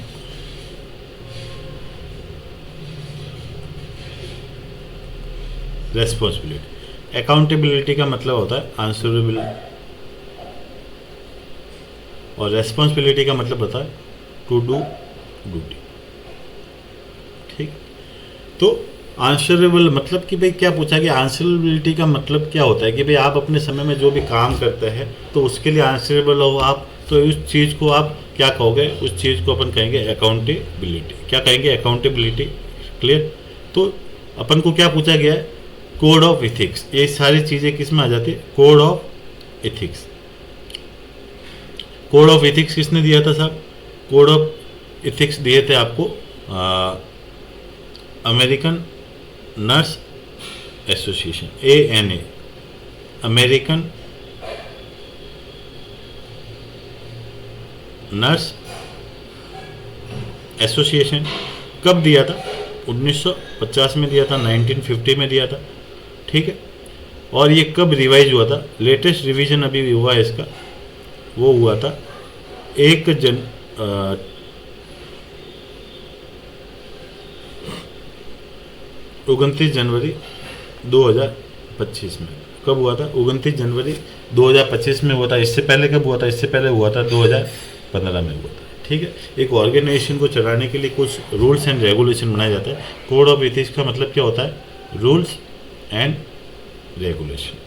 रेस्पॉन्सिबिलिटी। अकाउंटेबिलिटी का मतलब होता है आंसरेबल, और रेस्पॉन्सिबिलिटी का मतलब होता है टू डू ड्यूटी। ठीक, तो आंसरेबल मतलब कि भाई क्या पूछा कि आंसरेबिलिटी का मतलब क्या होता है कि भाई आप अपने समय में जो भी काम करते हैं तो उसके लिए आंसरेबल हो आप, तो उस चीज़ को आप क्या कहोगे, उस चीज़ को अपन कहेंगे अकाउंटेबिलिटी। क्या कहेंगे? अकाउंटेबिलिटी। क्लियर? तो अपन को क्या पूछा गया है? Code of ethics. ये सारी चीज़ें किस में आ जाती है? Code of ethics. Code of ethics किसने दिया था साहब? कोड ऑफ इथिक्स दिए थे आपको American nurse association, ANA, American nurse association. कब दिया था? 1950 में दिया था, 1950 में दिया था। ठीक है। और ये कब रिवाइज हुआ था? लेटेस्ट रिवीजन अभी हुआ है इसका, वो हुआ था 29 जनवरी 2025 में। कब हुआ था? 29 जनवरी 2025 में हुआ था। इससे पहले कब हुआ था? इससे पहले हुआ था 2015 में हुआ था। ठीक है। एक ऑर्गेनाइजेशन को चलाने के लिए कुछ रूल्स एंड रेगुलेशन बनाया जाता है। कोड ऑफ एथिक्स का मतलब क्या होता है? Rules and regulation.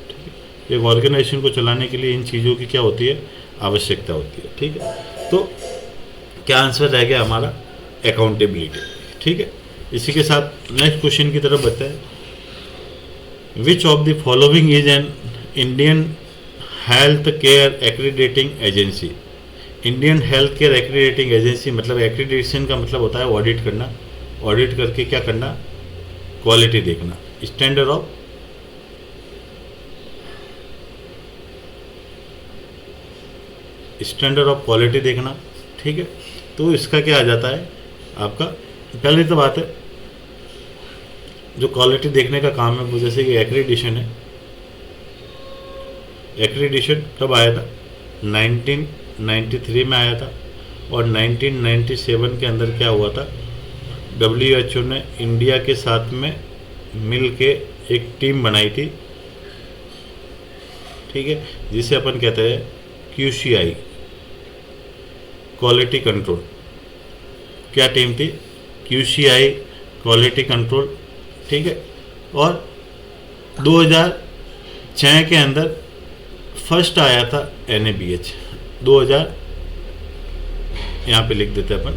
ठीक है। एक ऑर्गेनाइजेशन को चलाने के लिए इन चीज़ों की क्या होती है? आवश्यकता होती है। ठीक है। तो क्या आंसर रह गया हमारा? अकाउंटेबिलिटी। ठीक है। इसी के साथ नेक्स्ट क्वेश्चन की तरफ बढ़ते हैं। Which of the following is an Indian health care accrediting agency? Indian health care accrediting agency मतलब एक्रीडेशन का मतलब होता है ऑडिट करना। ऑडिट करके क्या करना? क्वालिटी देखना, स्टैंडर्ड ऑफ क्वालिटी देखना। ठीक है। तो इसका क्या आ जाता है आपका? पहली तो बात है जो क्वालिटी देखने का काम है वो जैसे कि एक्रीडिशन है। एक्रीडिशन कब आया था? 1993 में आया था। और 1997 के अंदर क्या हुआ था? WHO ने इंडिया के साथ में मिल के एक टीम बनाई थी। ठीक है। जिसे अपन कहते हैं QCI, क्वालिटी कंट्रोल। क्या टीम थी? QCI, quality control. ठीक है। और 2006 के अंदर फर्स्ट आया था NABH। 2000 यहाँ पे लिख देते हैं अपन,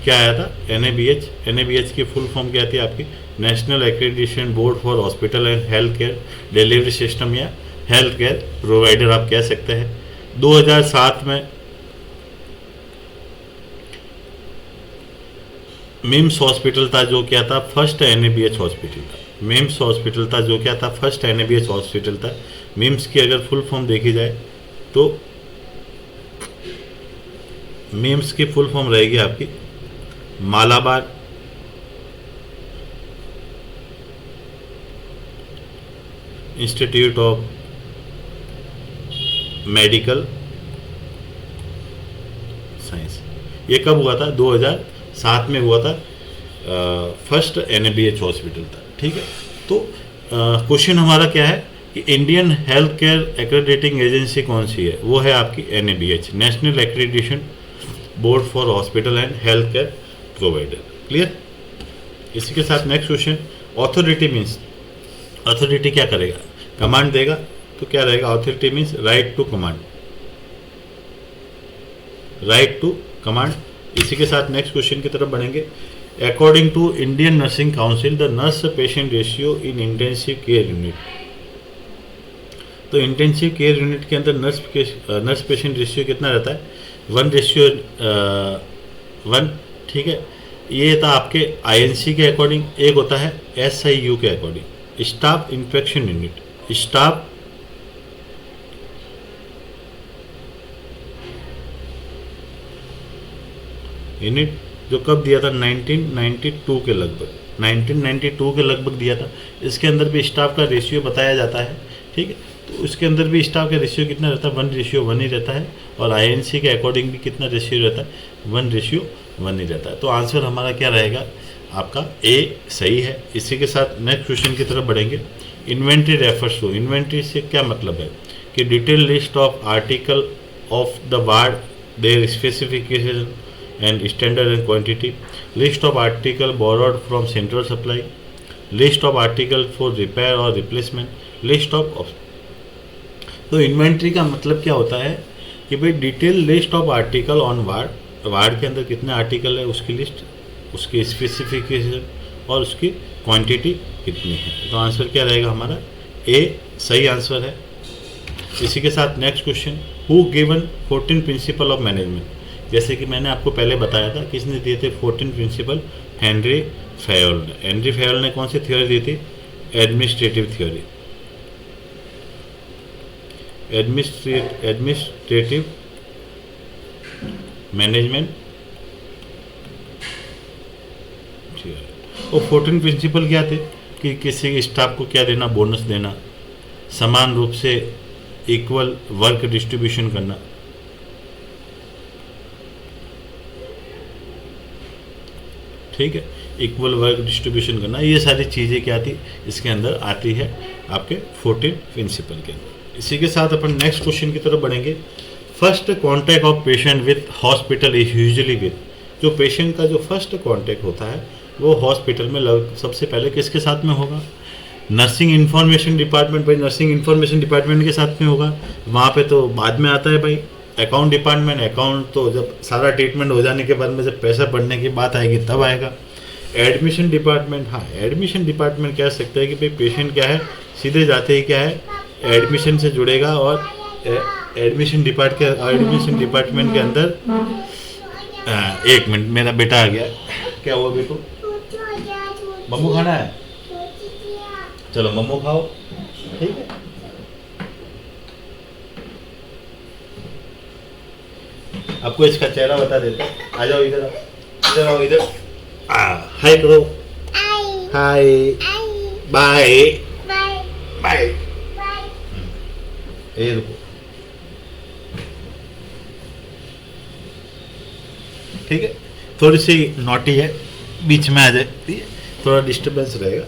क्या आया था? NABH। NABH की फुल फॉर्म क्या थी आपकी? National accreditation board for hospital and health care delivery system या हेल्थ केयर प्रोवाइडर आप कह सकते हैं। 2007 में मिम्स हॉस्पिटल था जो क्या था? फर्स्ट NABH हॉस्पिटल था। मिम्स हॉस्पिटल था जो क्या था? फर्स्ट NABH हॉस्पिटल था। मिम्स की अगर फुल फॉर्म देखी जाए तो मिम्स की फुल फॉर्म रहेगी आपकी Malabar institute of medical science. ये कब हुआ था? 2007 में हुआ था। फर्स्ट NABH हॉस्पिटल था। ठीक है। तो क्वेश्चन हमारा क्या है कि Indian health care accrediting agency कौन सी है? वो है आपकी NABH, national accreditation board for hospital and health care provider. Clear? इसी के साथ next question, authority means, authority क्या करेगा? कमांड देगा। तो क्या रहेगा? Authority means right to command, right to command. इसी के साथ नेक्स्ट क्वेश्चन की तरफ बढ़ेंगे। According to Indian nursing council the nurse patient ratio in intensive care unit. तो इंटेंसिव केयर यूनिट के अंदर नर्स पेशेंट रेशियो कितना रहता है? 1:1। ठीक है। ये था आपके INC के अकॉर्डिंग। एक होता है SIU के according, staff infection unit. Staff unit जो कब दिया था? 1992 के लगभग, 1992 के लगभग दिया था। इसके अंदर भी स्टाफ का रेशियो बताया जाता है। ठीक है। तो इसके अंदर भी स्टाफ का रेशियो कितना रहता है? 1:1 ही रहता है। और INC के अकॉर्डिंग भी कितना रेशियो रहता है? 1:1 ही रहता है। तो आंसर हमारा क्या रहेगा? आपका A सही है। इसी के साथ नेक्स्ट क्वेश्चन की तरफ बढ़ेंगे। इन्वेंट्री रेफर्स टू, इन्वेंट्री से क्या मतलब है कि detail list of article of the ward, their specification and standard and quantity, list of article borrowed from central supply, list of article for repair और replacement, list of. तो inventory का मतलब क्या होता है कि भाई detail list of article on ward, ward के अंदर कितने आर्टिकल है उसकी लिस्ट, उसकी स्पेसिफिकेशन और उसकी क्वांटिटी कितनी है। तो आंसर क्या रहेगा हमारा ए सही आंसर है। इसी के साथ next question, who given 14 principle of management. जैसे कि मैंने आपको पहले बताया था, किसने दिए थे 14 प्रिंसिपल, हेनरी फेयोल ने। हेनरी फेयोल ने कौन सी थ्योरी दी थी, administrative theory, administrative management theory. और 14 प्रिंसिपल क्या थे कि किसी स्टाफ को क्या देना, बोनस देना, समान रूप से इक्वल वर्क डिस्ट्रीब्यूशन करना, ठीक है, इक्वल वर्क डिस्ट्रीब्यूशन करना, ये सारी चीज़ें क्या थी इसके अंदर आती है आपके 14 प्रिंसिपल के अंदर। इसी के साथ अपन नेक्स्ट क्वेश्चन की तरफ बढ़ेंगे। First contact of patient with hospital is usually with. जो पेशेंट का जो फर्स्ट कॉन्टैक्ट होता है वो हॉस्पिटल में सबसे पहले किसके साथ में होगा, नर्सिंग इंफॉर्मेशन डिपार्टमेंट। भाई नर्सिंग इंफॉर्मेशन डिपार्टमेंट के साथ में होगा, वहाँ पे तो बाद में आता है भाई अकाउंट डिपार्टमेंट। अकाउंट तो जब सारा ट्रीटमेंट हो जाने के बाद में जब पैसा बढ़ने की बात आएगी तब आएगा। एडमिशन डिपार्टमेंट, हाँ एडमिशन डिपार्टमेंट कह सकते हैं कि भाई पेशेंट क्या है सीधे जाते ही क्या है एडमिशन से जुड़ेगा। और एडमिशन डिपार्टमेंट के अंदर एक मिनट, मेरा बेटा आ गया, क्या हुआ बेटू, मम्मू खाना है, चलो मम्मू खाओ, ठीक है। आपको इसका चेहरा बता देता हूँ, आ जाओ इधर, इधर आओ, इधर हाय करो, हाय, बाय बाय, ये रुको, ठीक है। थोड़ी सी नोटी है, बीच में आ जाती है, थोड़ा डिस्टर्बेंस रहेगा,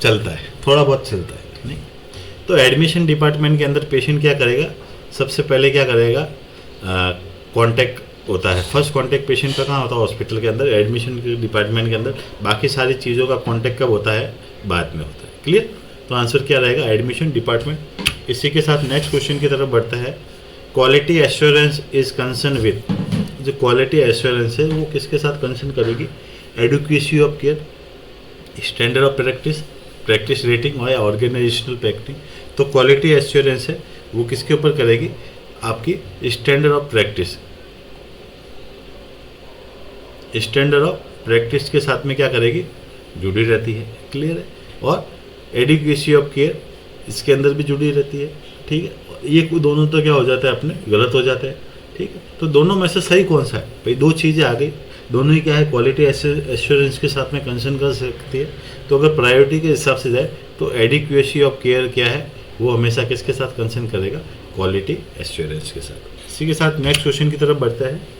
चलता है, थोड़ा बहुत चलता है नहीं। तो एडमिशन डिपार्टमेंट के अंदर पेशेंट क्या करेगा, सबसे पहले क्या करेगा, कांटेक्ट होता है। फर्स्ट कांटेक्ट पेशेंट का कहाँ होता है, हॉस्पिटल के अंदर, एडमिशन के डिपार्टमेंट के अंदर। बाकी सारी चीज़ों का कांटेक्ट कब होता है, बाद में होता है। क्लियर। तो आंसर क्या रहेगा, एडमिशन डिपार्टमेंट। इसी के साथ नेक्स्ट क्वेश्चन की तरफ बढ़ता है। Quality assurance is concern with. जो क्वालिटी एश्योरेंस है वो किसके साथ कंसर्न करेगी, adequacy of care, standard of practice, practice rating और ऑर्गेनाइजेशनल प्रैक्टिस। तो क्वालिटी एश्योरेंस है वो किसके ऊपर करेगी, आपकी standard of practice, standard of practice के साथ में क्या करेगी, जुड़ी रहती है। क्लियर है। और एडुकेसी ऑफ केयर इसके अंदर भी जुड़ी रहती है, ठीक है। ये दोनों तो क्या हो जाता है, अपने गलत हो जाते हैं, ठीक है। तो दोनों में से सही कौन सा है भाई, दो चीज़ें आ गई, दोनों ही क्या है क्वालिटी एश्योरेंस के साथ में कंसर्न कर सकती है। तो अगर प्रायोरिटी के हिसाब से जाए तो एडिक्वेसी ऑफ केयर क्या है, वो हमेशा किसके साथ कंसर्न करेगा, क्वालिटी एश्योरेंस के साथ। इसी के साथ नेक्स्ट क्वेश्चन की तरफ बढ़ता है।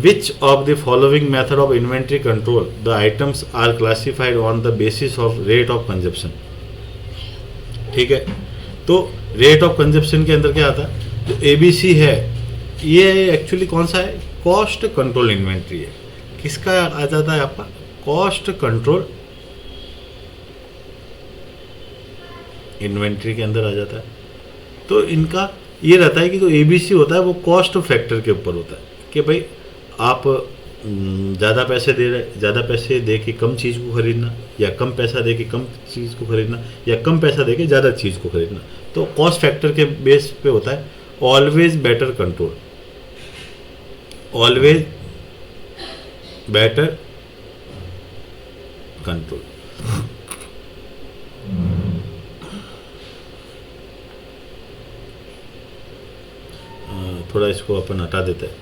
Which of the following method of inventory control the items are classified on the basis of rate of consumption। ठीक है। तो रेट ऑफ कंजप्शन के अंदर क्या आता है, जो ABC है ये एक्चुअली कौन सा है, कॉस्ट कंट्रोल इन्वेंट्री है। किसका आ जाता है आपका, कॉस्ट कंट्रोल इन्वेंट्री के अंदर आ जाता है। तो इनका ये रहता है कि जो ABC होता है वो कॉस्ट फैक्टर के ऊपर होता है कि भाई आप ज़्यादा पैसे दे रहे, ज़्यादा पैसे दे के कम चीज़ को खरीदना, या कम पैसा दे के कम चीज़ को खरीदना, या कम पैसा दे के ज़्यादा चीज़ को खरीदना। तो कॉस्ट फैक्टर के बेस पे होता है always better control, always better control. थोड़ा इसको अपन हटा देते हैं।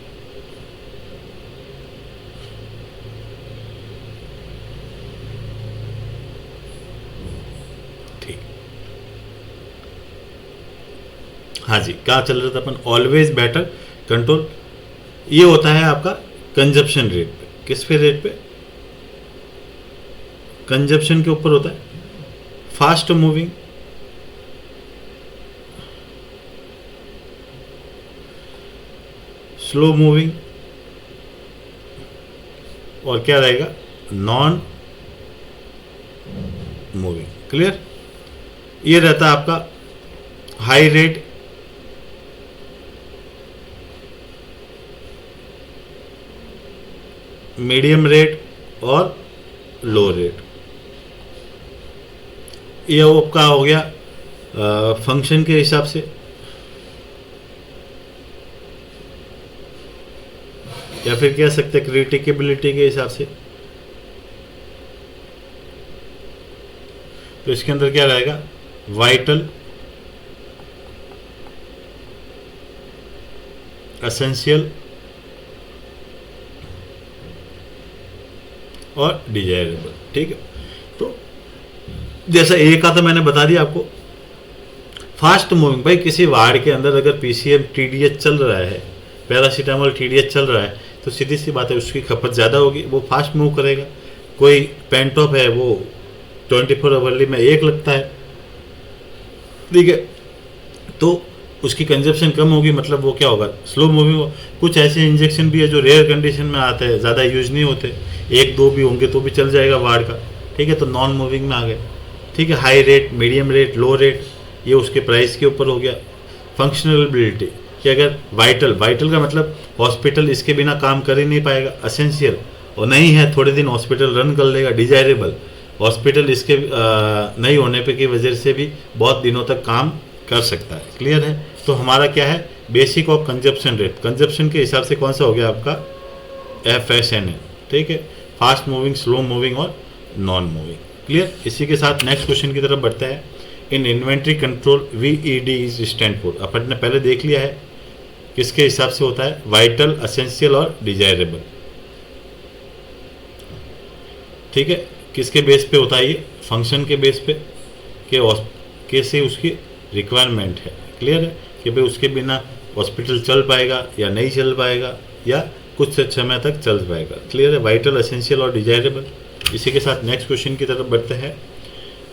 ठीक, हाँ जी, क्या चल रहा था अपन, ऑलवेज बेटर कंट्रोल। ये होता है आपका कंजप्शन रेट पे। किस पे रेट पे, कंजप्शन के ऊपर होता है। फास्ट मूविंग, स्लो मूविंग, और क्या रहेगा, नॉन मूविंग। क्लियर? ये रहता है आपका हाई रेट, मीडियम रेट और लो रेट। ये आपका हो गया फंक्शन के हिसाब से, या फिर कह सकते हैं क्रिटिकेबिलिटी के हिसाब से। तो इसके अंदर क्या रहेगा? वाइटल, एसेंशियल और डिजायरेबल। ठीक है, तो जैसा एक का तो मैंने बता दिया आपको। फास्ट मूविंग, भाई किसी वार्ड के अंदर अगर पीसीएम टीडीएच चल रहा है, पैरासीटामोल टीडीएच चल रहा है, तो सीधी सी बात है उसकी खपत ज़्यादा होगी, वो फास्ट मूव करेगा। कोई पेंटॉप है वो 24 आवर्ली में एक लगता है, ठीक है, तो उसकी कंजप्शन कम होगी, मतलब वो क्या होगा? Slow moving. कुछ ऐसे इंजेक्शन भी है जो रेयर कंडीशन में आते हैं, ज़्यादा यूज नहीं होते, एक दो भी होंगे तो भी चल जाएगा वार्ड का। ठीक है, तो नॉन मूविंग में आ गए। ठीक है, हाई रेट, मीडियम रेट, लो रेट, ये उसके प्राइस के ऊपर हो गया। फंक्शनलिटी कि अगर वाइटल, वाइटल का मतलब हॉस्पिटल इसके बिना काम कर ही नहीं पाएगा। एसेंशियल, और नहीं है थोड़े दिन हॉस्पिटल रन कर लेगा। डिजायरेबल, हॉस्पिटल इसके नहीं होने पे की वजह से भी बहुत दिनों तक काम कर सकता है। क्लियर है? तो हमारा क्या है? Basic of consumption rate, consumption के हिसाब से कौन सा हो गया आपका? FSNA। ठीक है, फास्ट मूविंग, स्लो मूविंग और नॉन मूविंग। क्लियर? इसी के साथ नेक्स्ट क्वेश्चन की तरफ बढ़ते हैं। In inventory control VED is stand for, अपन ने पहले देख लिया है किसके हिसाब से होता है? वाइटल, एसेंशियल और डिजायरेबल। ठीक है, किसके बेस पे होता है ये? फंक्शन के बेस पे, कैसे उसकी रिक्वायरमेंट है। क्लियर है कि भाई उसके बिना हॉस्पिटल चल पाएगा या नहीं चल पाएगा, या कुछ समय तक चल पाएगा। क्लियर है? वाइटल, एसेंशियल और डिजायरेबल। इसी के साथ नेक्स्ट क्वेश्चन की तरफ बढ़ते हैं।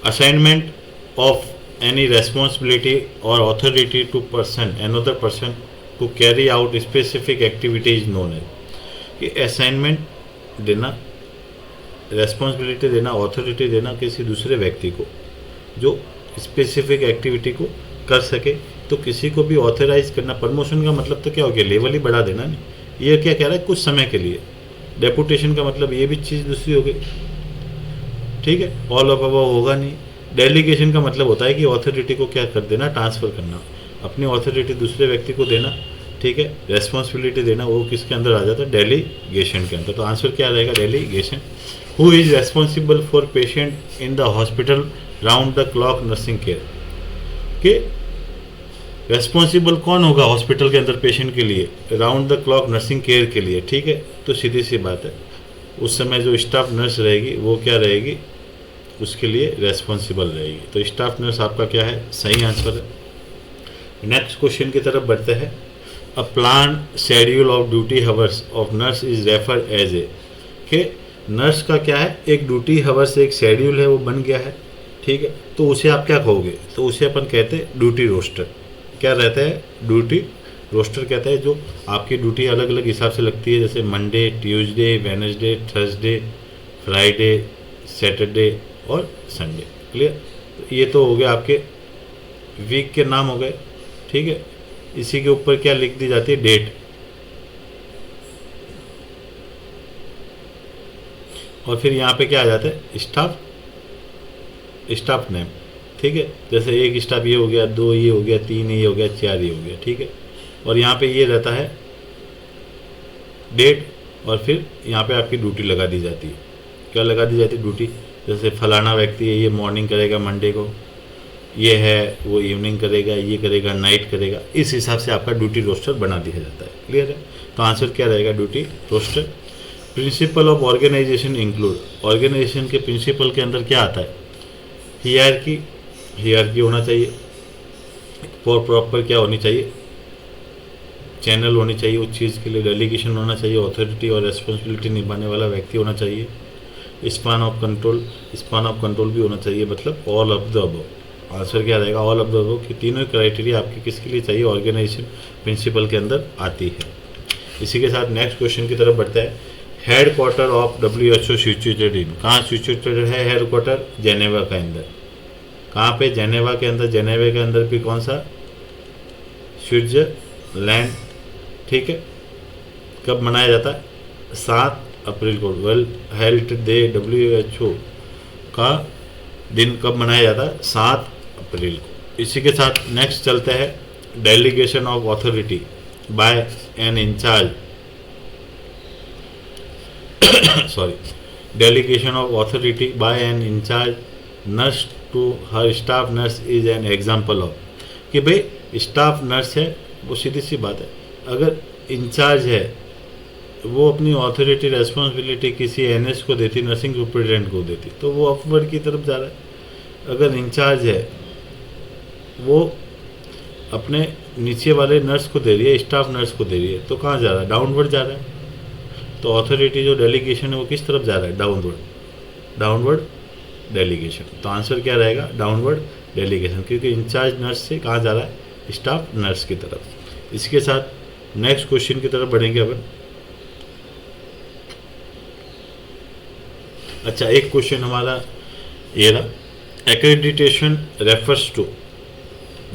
असाइनमेंट ऑफ एनी रेस्पॉन्सिबिलिटी और authority to person another person to carry out specific activities known है। कि असाइनमेंट देना, रेस्पॉन्सिबिलिटी देना, ऑथोरिटी देना किसी दूसरे व्यक्ति को जो स्पेसिफिक एक्टिविटी को कर सके। तो किसी को भी ऑथराइज करना, प्रमोशन का मतलब तो क्या हो गया? लेवल ही बढ़ा देना। नहीं, ये क्या कह रहा है? कुछ समय के लिए। डेपुटेशन का मतलब ये भी चीज़ दूसरी हो गई। ठीक है, ऑल ऑफ अबव होगा नहीं। डेलीगेशन का मतलब होता है कि ऑथोरिटी को क्या कर देना? ट्रांसफ़र करना, अपनी ऑथोरिटी दूसरे व्यक्ति को देना। ठीक है, रेस्पॉन्सिबिलिटी देना, वो किसके अंदर आ जाता है? डेलीगेशन के अंदर। तो आंसर क्या रहेगा? Delegation. Who is responsible for patient in the hospital round the clock nursing care. कि रेस्पॉन्सिबल कौन होगा हॉस्पिटल के अंदर पेशेंट के लिए? Round the clock nursing care के लिए। ठीक है, तो सीधी सी बात है, उस समय जो स्टाफ नर्स रहेगी वो क्या रहेगी? उसके लिए रेस्पॉन्सिबल रहेगी। तो स्टाफ नर्स आपका क्या है? सही आंसर है। नेक्स्ट क्वेश्चन की तरफ बढ़ते हैं। A plan schedule of duty hours of nurse is referred as a. कि नर्स का क्या है? एक ड्यूटी हावर्स, एक शेड्यूल है वो बन गया है। ठीक है, तो उसे आप क्या कहोगे? तो उसे अपन कहते हैं ड्यूटी रोस्टर। क्या रहता है? ड्यूटी रोस्टर कहता है जो आपकी ड्यूटी अलग अलग हिसाब से लगती है, जैसे Monday, Tuesday, Wednesday, Thursday, Friday, Saturday और संडे। क्लियर? तो ये तो हो गया आपके वीक के नाम हो गए। ठीक है, इसी के ऊपर क्या लिख दी जाती है? डेट। और फिर यहाँ पे क्या आ जाता है? Staff name. ठीक है, जैसे एक स्टाफ ये हो गया, दो ये हो गया, तीन ये हो गया, चार ये हो गया। ठीक है, और यहाँ पे ये रहता है डेट, और फिर यहाँ पे आपकी ड्यूटी लगा दी जाती है। क्या लगा दी जाती है? ड्यूटी। जैसे फलाना व्यक्ति है, ये मॉर्निंग करेगा मंडे को, ये है वो इवनिंग करेगा, ये करेगा नाइट करेगा। इस हिसाब से आपका ड्यूटी रोस्टर बना दिया जाता है। क्लियर है? तो आंसर क्या रहेगा? Duty roster. Principle of organization include, organization के प्रिंसिपल के अंदर क्या आता है? हियरार्की होना चाहिए। फॉर प्रॉपर क्या होनी चाहिए? चैनल होनी चाहिए उस चीज़ के लिए। डेलीगेशन होना चाहिए। ऑथोरिटी और रेस्पॉन्सिबिलिटी निभाने वाला व्यक्ति होना चाहिए। स्पान ऑफ कंट्रोल भी होना चाहिए, मतलब all of the above. Answer क्या रहेगा? All of the above. कि तीनों क्राइटेरिया आपके किसके लिए चाहिए? ऑर्गेनाइजेशन प्रिंसिपल के अंदर आती है। इसी के साथ नेक्स्ट क्वेश्चन की तरफ बढ़ता है। Head quarter of WHO situated in, कहाँ सिचुएटेड है हेड क्वार्टर? जेनेवा के अंदर। कहाँ पे? जेनेवा के अंदर। जेनेवा के अंदर भी कौन सा? स्विट्जरलैंड। ठीक है। कब मनाया जाता है? 7 अप्रैल को। वर्ल्ड हेल्थ डे WHO का दिन कब मनाया जाता है? 7 अप्रैल को। इसी के साथ नेक्स्ट चलते हैं, delegation of authority by an incharge sorry, delegation of authority by an incharge nurse to her staff nurse is an example of, कि भाई स्टाफ नर्स है, वो सीधी सी बात है, अगर इंचार्ज है वो अपनी अथॉरिटी रेस्पॉन्सिबिलिटी किसी NS को देती, नर्सिंग सुपरिटेंडेंट को देती, तो वो अपवर्ड की तरफ जा रहा है। अगर इंचार्ज है वो अपने नीचे वाले नर्स को दे रही है, स्टाफ नर्स को दे रही है, तो कहाँ जा रहा है? डाउनवर्ड जा रहा है। तो अथॉरिटी जो डेलीगेशन है वो किस तरफ जा रहा है? डाउनवर्ड। Downward delegation. तो आंसर क्या रहेगा? डाउनवर्ड डेलीगेशन, क्योंकि इंचार्ज नर्स से कहाँ जा रहा है? स्टाफ नर्स की तरफ। इसके साथ नेक्स्ट क्वेश्चन की तरफ बढ़ेंगे अपन। अच्छा, एक क्वेश्चन हमारा ये रहा, एक्रेडिटेशन रेफर्स टू,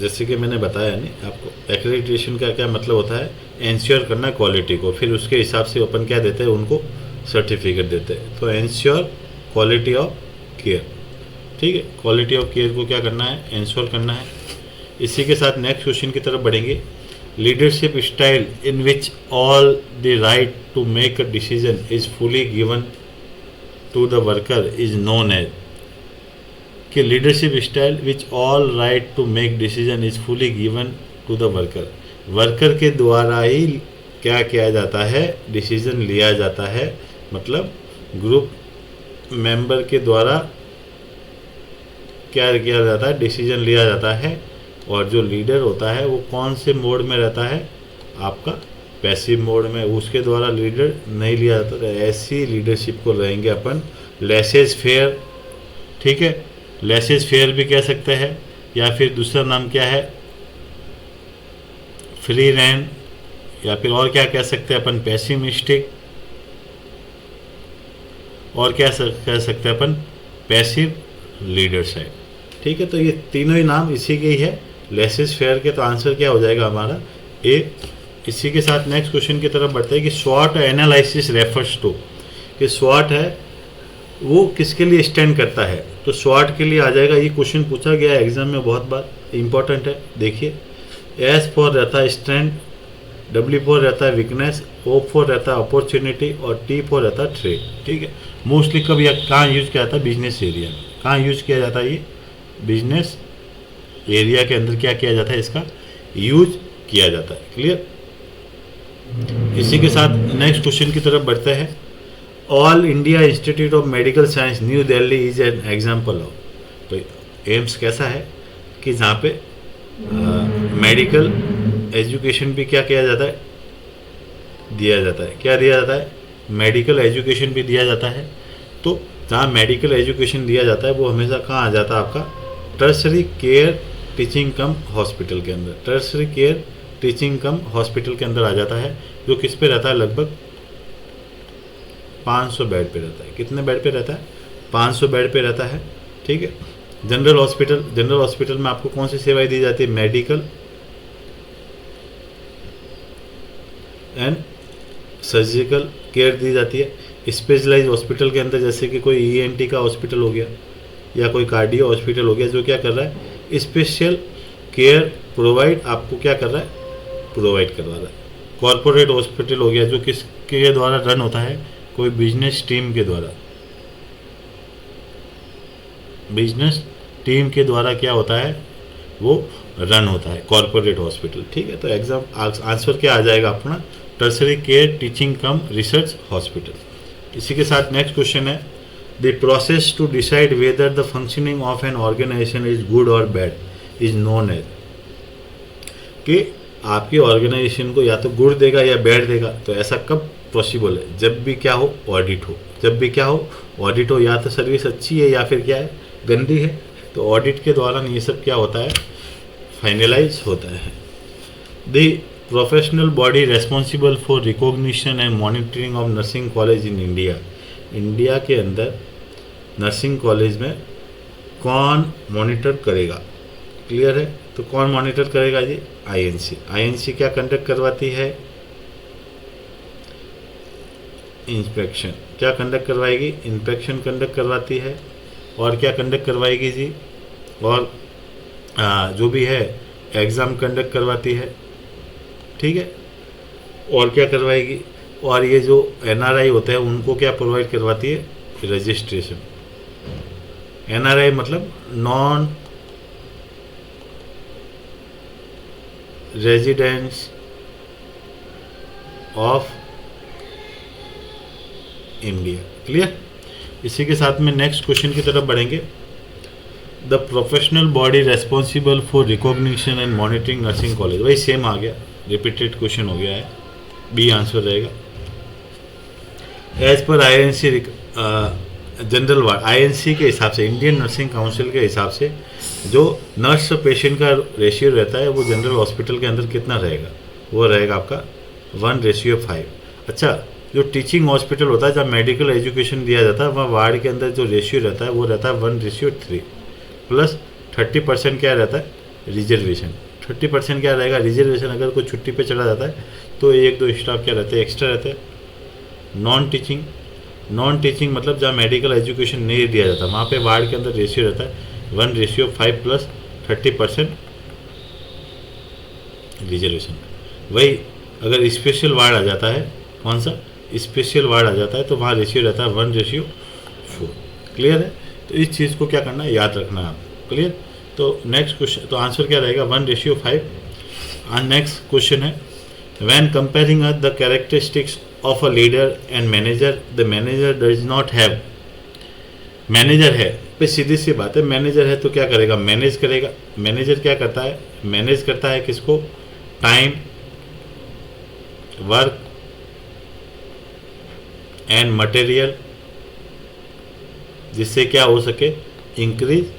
जैसे कि मैंने बताया नहीं आपको, एक्रेडिटेशन का क्या मतलब होता है? इंश्योर करना क्वालिटी को, फिर उसके हिसाब से अपन क्या देते हैं? उनको सर्टिफिकेट देते हैं। तो इंश्योर क्वालिटी ऑफ केयर। ठीक है, क्वालिटी ऑफ केयर को क्या करना है? इंश्योर करना है। इसी के साथ नेक्स्ट क्वेश्चन की तरफ बढ़ेंगे, leadership style in which all the right to make a decision is fully given to the worker is known as, कि leadership style which all right to make decision is fully given to the worker, worker के द्वारा ही क्या किया जाता है? Decision लिया जाता है। मतलब ग्रुप मेंबर के द्वारा क्या किया जाता है? डिसीजन लिया जाता है। और जो लीडर होता है वो कौन से मोड में रहता है? आपका पैसिव मोड में, उसके द्वारा लीडर नहीं लिया जाता। तो ऐसी लीडरशिप को रहेंगे अपन लेसेस फेयर। ठीक है, लेसेस फेयर भी कह सकते हैं, या फिर दूसरा नाम क्या है? फ्री रैन, या फिर और क्या कह सकते हैं अपन? पैसिमिस्टिक, और क्या कह सकते हैं अपन? Passive leadership. ठीक है, तो ये तीनों ही नाम इसी के ही है, लेसेस फेयर के। तो आंसर क्या हो जाएगा हमारा? ए। इसी के साथ नेक्स्ट क्वेश्चन की तरफ बढ़ते हैं कि स्वॉट एनालिसिस रेफर्स टू, कि स्वॉट है वो किसके लिए स्टैंड करता है? तो स्वॉट के लिए आ जाएगा, ये क्वेश्चन पूछा गया है एग्जाम में बहुत बार, इंपॉर्टेंट है। देखिए, S फॉर रहता है स्ट्रेंथ, W फॉर रहता है वीकनेस, O फॉर रहता है अपॉर्चुनिटी, और T फॉर रहता है थ्रेट। ठीक है, मोस्टली कब या कहाँ यूज किया जाता है? बिजनेस एरिया में। कहाँ यूज किया जाता है? ये बिजनेस एरिया के अंदर क्या किया जाता है? इसका यूज किया जाता है। क्लियर। इसी के साथ नेक्स्ट क्वेश्चन की तरफ बढ़ते हैं, all India institute of medical science new Delhi is an example of. तो एम्स कैसा है कि जहाँ पे मेडिकल एजुकेशन भी क्या किया जाता है? दिया जाता है। क्या दिया जाता है? मेडिकल एजुकेशन भी दिया जाता है। तो जहाँ मेडिकल एजुकेशन दिया जाता है वो हमेशा कहाँ आ जाता है? आपका टर्सरी केयर टीचिंग कम हॉस्पिटल के अंदर। टर्सरी केयर टीचिंग कम हॉस्पिटल के अंदर आ जाता है, जो किस पे रहता है? लगभग 500 बेड पे रहता है। कितने बेड पे रहता है? 500 बेड पे रहता है। ठीक है। जनरल हॉस्पिटल में आपको कौन सी सेवाएं दी जाती है? मेडिकल एंड सर्जिकल केयर दी जाती है। स्पेशलाइज हॉस्पिटल के अंदर जैसे कि कोई ENT का हॉस्पिटल हो गया या कोई कार्डियो हॉस्पिटल हो गया, जो क्या कर रहा है? स्पेशल केयर प्रोवाइड आपको क्या कर रहा है? प्रोवाइड करवा रहा है। कॉरपोरेट हॉस्पिटल हो गया, जो किसके द्वारा रन होता है? कोई बिजनेस टीम के द्वारा। बिजनेस टीम के द्वारा क्या होता है? वो रन होता है कॉरपोरेट हॉस्पिटल। ठीक है, तो एग्जाम आंसर क्या आ जाएगा अपना? Tertiary care teaching cum research hospital. इसी के साथ नेक्स्ट क्वेश्चन है, the process to decide whether the functioning of an organization is good और बैड इज नोन एज, कि आपकी ऑर्गेनाइजेशन को या तो गुड देगा या बैड देगा। तो ऐसा कब पॉसिबल है? जब भी क्या हो? ऑडिट हो। जब भी क्या हो? ऑडिट हो। या तो सर्विस अच्छी है या फिर क्या है? गंदी है। तो ऑडिट के दौरान ये सब क्या होता है? फाइनलाइज होता है। The professional body responsible for recognition and monitoring of nursing college in India. India के अंदर नर्सिंग कॉलेज में कौन मॉनिटर करेगा? क्लियर है? तो कौन मॉनिटर करेगा जी? आईएनसी। आईएनसी क्या कंडक्ट करवाती है? इंस्पेक्शन। क्या कंडक्ट करवाएगी? इंस्पेक्शन कंडक्ट करवाती है। और क्या कंडक्ट करवाएगी जी? और जो भी है एग्ज़ाम कंडक्ट करवाती है, ठीक है। और क्या करवाएगी? और ये जो एनआरआई होते हैं उनको क्या प्रोवाइड करवाती है? रजिस्ट्रेशन। एनआरआई मतलब non residents of India. Clear? इसी के साथ में नेक्स्ट क्वेश्चन की तरफ बढ़ेंगे। The professional body responsible for recognition and monitoring nursing college. वही सेम आ गया, रिपीटेड क्वेश्चन हो गया है, बी आंसर रहेगा। As per INC general ward, INC के हिसाब से, इंडियन नर्सिंग काउंसिल के हिसाब से जो नर्स पेशेंट का रेशियो रहता है वो जनरल हॉस्पिटल के अंदर कितना रहेगा? वो रहेगा आपका 1:5। अच्छा, जो टीचिंग हॉस्पिटल होता है जहाँ मेडिकल एजुकेशन दिया जाता है वहाँ वार्ड के अंदर जो रेशियो रहता है वो रहता है 1:3 प्लस 30% क्या रहता है? रिजर्वेशन। 30% क्या रहेगा? रिजर्वेशन। अगर कोई छुट्टी पे चला जाता है तो 1-2 स्टाफ क्या रहते हैं? एक्स्ट्रा रहते हैं। नॉन टीचिंग, नॉन टीचिंग मतलब जहाँ मेडिकल एजुकेशन नहीं दिया जाता वहाँ पे वार्ड के अंदर रेशियो रहता है 1:5 प्लस 30% रिजर्वेशन। वही अगर स्पेशल वार्ड आ जाता है, कौन सा? स्पेशल वार्ड आ जाता है तो वहाँ रेशियो रहता है 1:4। क्लियर है? तो इस चीज़ को क्या करना है? याद रखना है आपको। क्लियर? तो नेक्स्ट क्वेश्चन, तो आंसर क्या रहेगा? 1:5। नेक्स्ट क्वेश्चन है, when comparing the characteristics of a leader and manager, the manager does not have. Manager है पे सीधी सी बात है, मैनेजर है तो क्या करेगा? मैनेज करेगा। मैनेजर क्या करता है? मैनेज करता है किसको? टाइम, वर्क एंड मटेरियल, जिससे क्या हो सके? Increase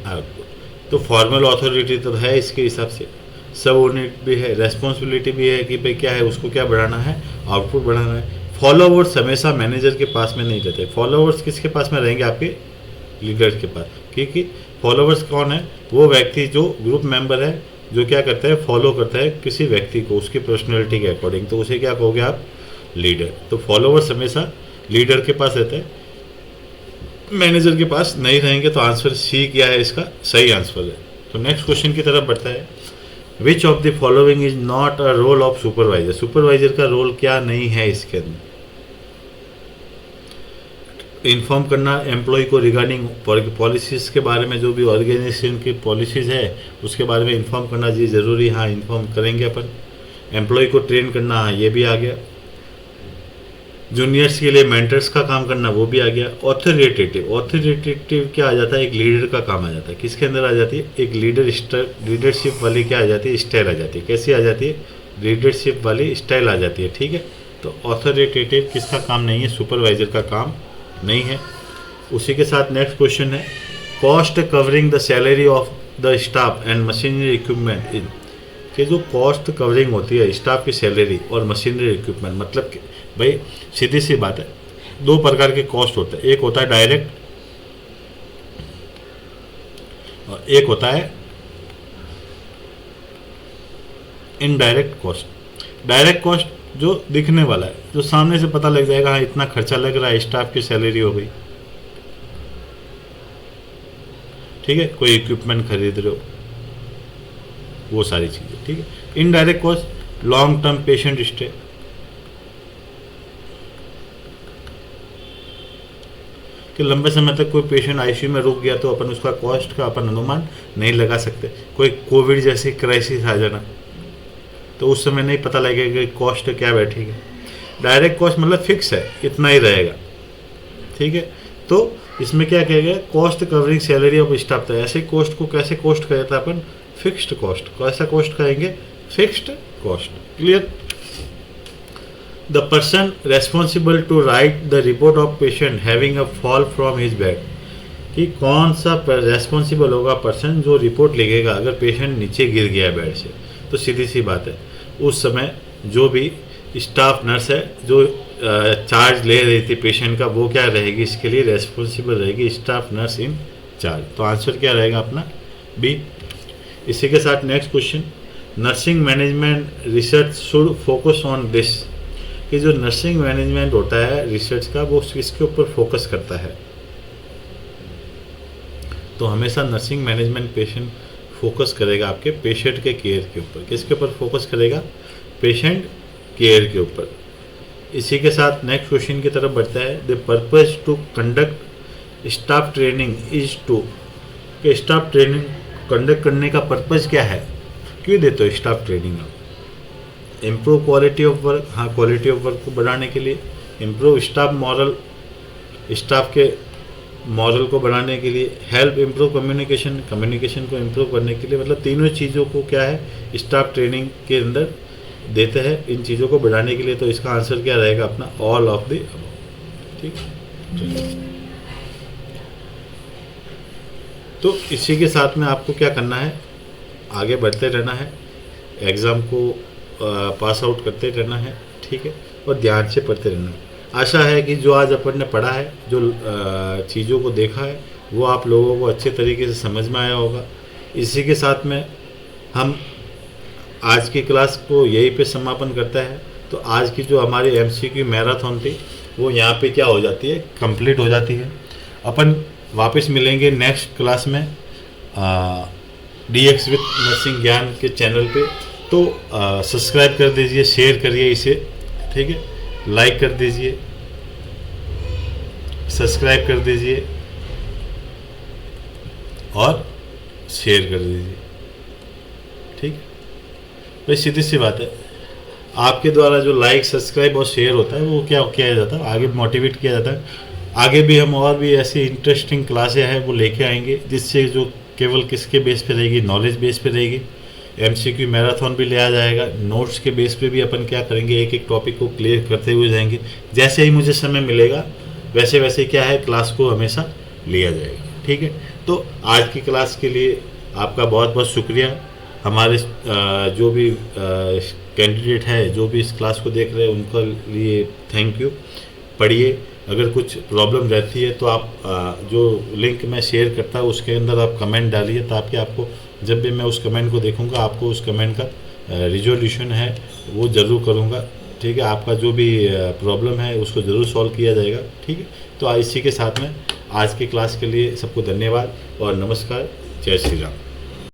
output. तो फॉर्मल अथॉरिटी तो है इसके हिसाब से, सबऑर्डिनेट भी है, रेस्पॉन्सिबिलिटी भी है कि भाई क्या है, उसको क्या बढ़ाना है? आउटपुट बढ़ाना है। फॉलोवर्स हमेशा मैनेजर के पास में नहीं रहते। फॉलोवर्स किसके पास में रहेंगे? आपके लीडर के पास। क्योंकि फॉलोवर्स कौन है? वो व्यक्ति जो ग्रुप मेंबर है, जो क्या करता है? फॉलो करता है किसी व्यक्ति को उसकी पर्सनैलिटी के अकॉर्डिंग, तो उसे क्या कहोगे आप? लीडर। तो फॉलोवर्स हमेशा लीडर के पास रहते हैं, मैनेजर के पास नहीं रहेंगे। तो आंसर सी क्या है? इसका सही आंसर है। तो नेक्स्ट क्वेश्चन की तरफ बढ़ता है, which of the following is not a role of supervisor. Supervisor का रोल क्या नहीं है इसके अंदर? इन्फॉर्म करना एम्प्लॉय को रिगार्डिंग पॉलिसीज़ के बारे में, जो भी ऑर्गेनाइजेशन की पॉलिसीज़ है उसके बारे में इन्फॉर्म करना जी ज़रूरी। हाँ, इन्फॉर्म करेंगे अपन। एम्प्लॉय को ट्रेन करना, हाँ ये भी आ गया। जूनियर्स के लिए मेंटर्स का काम करना, वो भी आ गया। ऑथोरिटेटिव, ऑथोरिटेटिव क्या आ जाता है? एक लीडर का काम आ जाता है। किसके अंदर आ जाती है? एक लीडरशिप वाली क्या आ जाती है? स्टाइल आ जाती है। कैसी आ जाती है? लीडरशिप वाली स्टाइल आ जाती है। ठीक है, तो ऑथोरिटेटिव किसका काम नहीं है? सुपरवाइजर का काम नहीं है। उसी के साथ नेक्स्ट क्वेश्चन है, cost covering the salary of the staff and machinery equipment in. कि जो कॉस्ट कवरिंग होती है स्टाफ की सैलरी और मशीनरी इक्विपमेंट, मतलब कि भाई सीधी सी बात है, 2 प्रकार के कॉस्ट होते हैं। एक होता है डायरेक्ट और एक होता है इनडायरेक्ट कॉस्ट। डायरेक्ट कॉस्ट जो दिखने वाला है, जो सामने से पता लग जाएगा हाँ इतना खर्चा लग रहा है, स्टाफ की सैलरी हो गई, ठीक है, कोई इक्विपमेंट खरीद रहे हो, वो सारी चीज़ें। ठीक है, indirect cost long term patient stay, कि लंबे समय तक कोई पेशेंट आईसीयू में रुक गया तो अपन उसका कॉस्ट का अपन अनुमान नहीं लगा सकते। कोई कोविड जैसी क्राइसिस आ जाना तो उस समय नहीं पता लगेगा कि कॉस्ट क्या बैठेगी। डायरेक्ट कॉस्ट मतलब फिक्स है, इतना ही रहेगा। ठीक है, तो इसमें क्या कहेगा? Cost covering salary of staff. था ऐसे कॉस्ट को कैसे कॉस्ट कहता है अपन? फिक्स्ड कॉस्ट को ऐसा कॉस्ट कहेंगे, fixed cost. Clear? The person responsible to write the report of patient having a fall from his bed. कि कौन सा रेस्पॉन्सिबल होगा पर्सन जो रिपोर्ट लिखेगा अगर पेशेंट नीचे गिर गया बेड से। तो सीधी सी बात है, उस समय जो भी स्टाफ नर्स है जो चार्ज ले रही थी पेशेंट का, वो क्या रहेगी, इसके लिए रेस्पॉन्सिबल रहेगी स्टाफ नर्स इन चार्ज। तो आंसर क्या रहेगा अपना बी। इसी के साथ next question, nursing management research should focus on this, कि जो नर्सिंग मैनेजमेंट होता है रिसर्च का वो किसके ऊपर फोकस करता है। तो हमेशा नर्सिंग मैनेजमेंट पेशेंट फोकस करेगा आपके पेशेंट के केयर के ऊपर। किसके ऊपर फोकस करेगा, पेशेंट केयर के ऊपर। इसी के साथ नेक्स्ट क्वेश्चन की तरफ बढ़ता है, the purpose to conduct staff training is to, कि स्टाफ ट्रेनिंग कंडक्ट करने का पर्पज क्या है, क्यों देते हो स्टाफ ट्रेनिंग आप। इम्प्रूव क्वालिटी ऑफ वर्क, हाँ क्वालिटी ऑफ वर्क को बढ़ाने के लिए। इम्प्रूव स्टाफ मॉरल, स्टाफ के मॉरल को बढ़ाने के लिए। हेल्प इम्प्रूव कम्युनिकेशन, कम्युनिकेशन को इम्प्रूव करने के लिए। मतलब तीनों चीज़ों को क्या है स्टाफ ट्रेनिंग के अंदर देते हैं, इन चीज़ों को बढ़ाने के लिए। तो इसका आंसर क्या रहेगा अपना ऑल ऑफ द अबव। ठीक है, तो इसी के साथ में आपको क्या करना है, आगे बढ़ते रहना है, एग्ज़ाम को पास आउट करते रहना है। ठीक है, और ध्यान से पढ़ते रहना है। आशा है कि जो आज अपन ने पढ़ा है, जो चीज़ों को देखा है, वो आप लोगों को अच्छे तरीके से समझ में आया होगा। इसी के साथ में हम आज की क्लास को यहीं पे समापन करता है। तो आज की जो हमारी MCQ मैराथन थी वो यहाँ पे क्या हो जाती है, कंप्लीट हो जाती है। अपन वापस मिलेंगे नेक्स्ट क्लास में DX विद नर्सिंग ज्ञान के चैनल पे। तो सब्सक्राइब कर दीजिए, शेयर करिए इसे, ठीक है, लाइक कर दीजिए, सब्सक्राइब कर दीजिए और शेयर कर दीजिए। ठीक है भाई, सीधी सी बात है, आपके द्वारा जो लाइक सब्सक्राइब और शेयर होता है वो क्या किया जाता है, आगे मोटिवेट किया जाता है। आगे भी हम और भी ऐसी इंटरेस्टिंग क्लासें हैं वो लेके आएंगे, जिससे जो केवल किसके बेस पे रहेगी, नॉलेज बेस पे रहेगी। MCQ मैराथन भी लिया जाएगा, नोट्स के बेस पे भी अपन क्या करेंगे, एक एक टॉपिक को क्लियर करते हुए जाएंगे। जैसे ही मुझे समय मिलेगा वैसे वैसे क्या है क्लास को हमेशा लिया जाएगा। ठीक है, तो आज की क्लास के लिए आपका बहुत बहुत शुक्रिया। हमारे जो भी कैंडिडेट है, जो भी इस क्लास को देख रहे हैं, उनके लिए थैंक यू। पढ़िए, अगर कुछ प्रॉब्लम रहती है तो आप जो लिंक मैं शेयर करता हूँ उसके अंदर आप कमेंट डालिए, ताकि आपको जब भी मैं उस कमेंट को देखूंगा आपको उस कमेंट का रिजोल्यूशन है वो ज़रूर करूँगा। ठीक है, आपका जो भी प्रॉब्लम है उसको ज़रूर सॉल्व किया जाएगा। ठीक है, तो इसी के साथ में आज की क्लास के लिए सबको धन्यवाद और नमस्कार। जय श्री राम।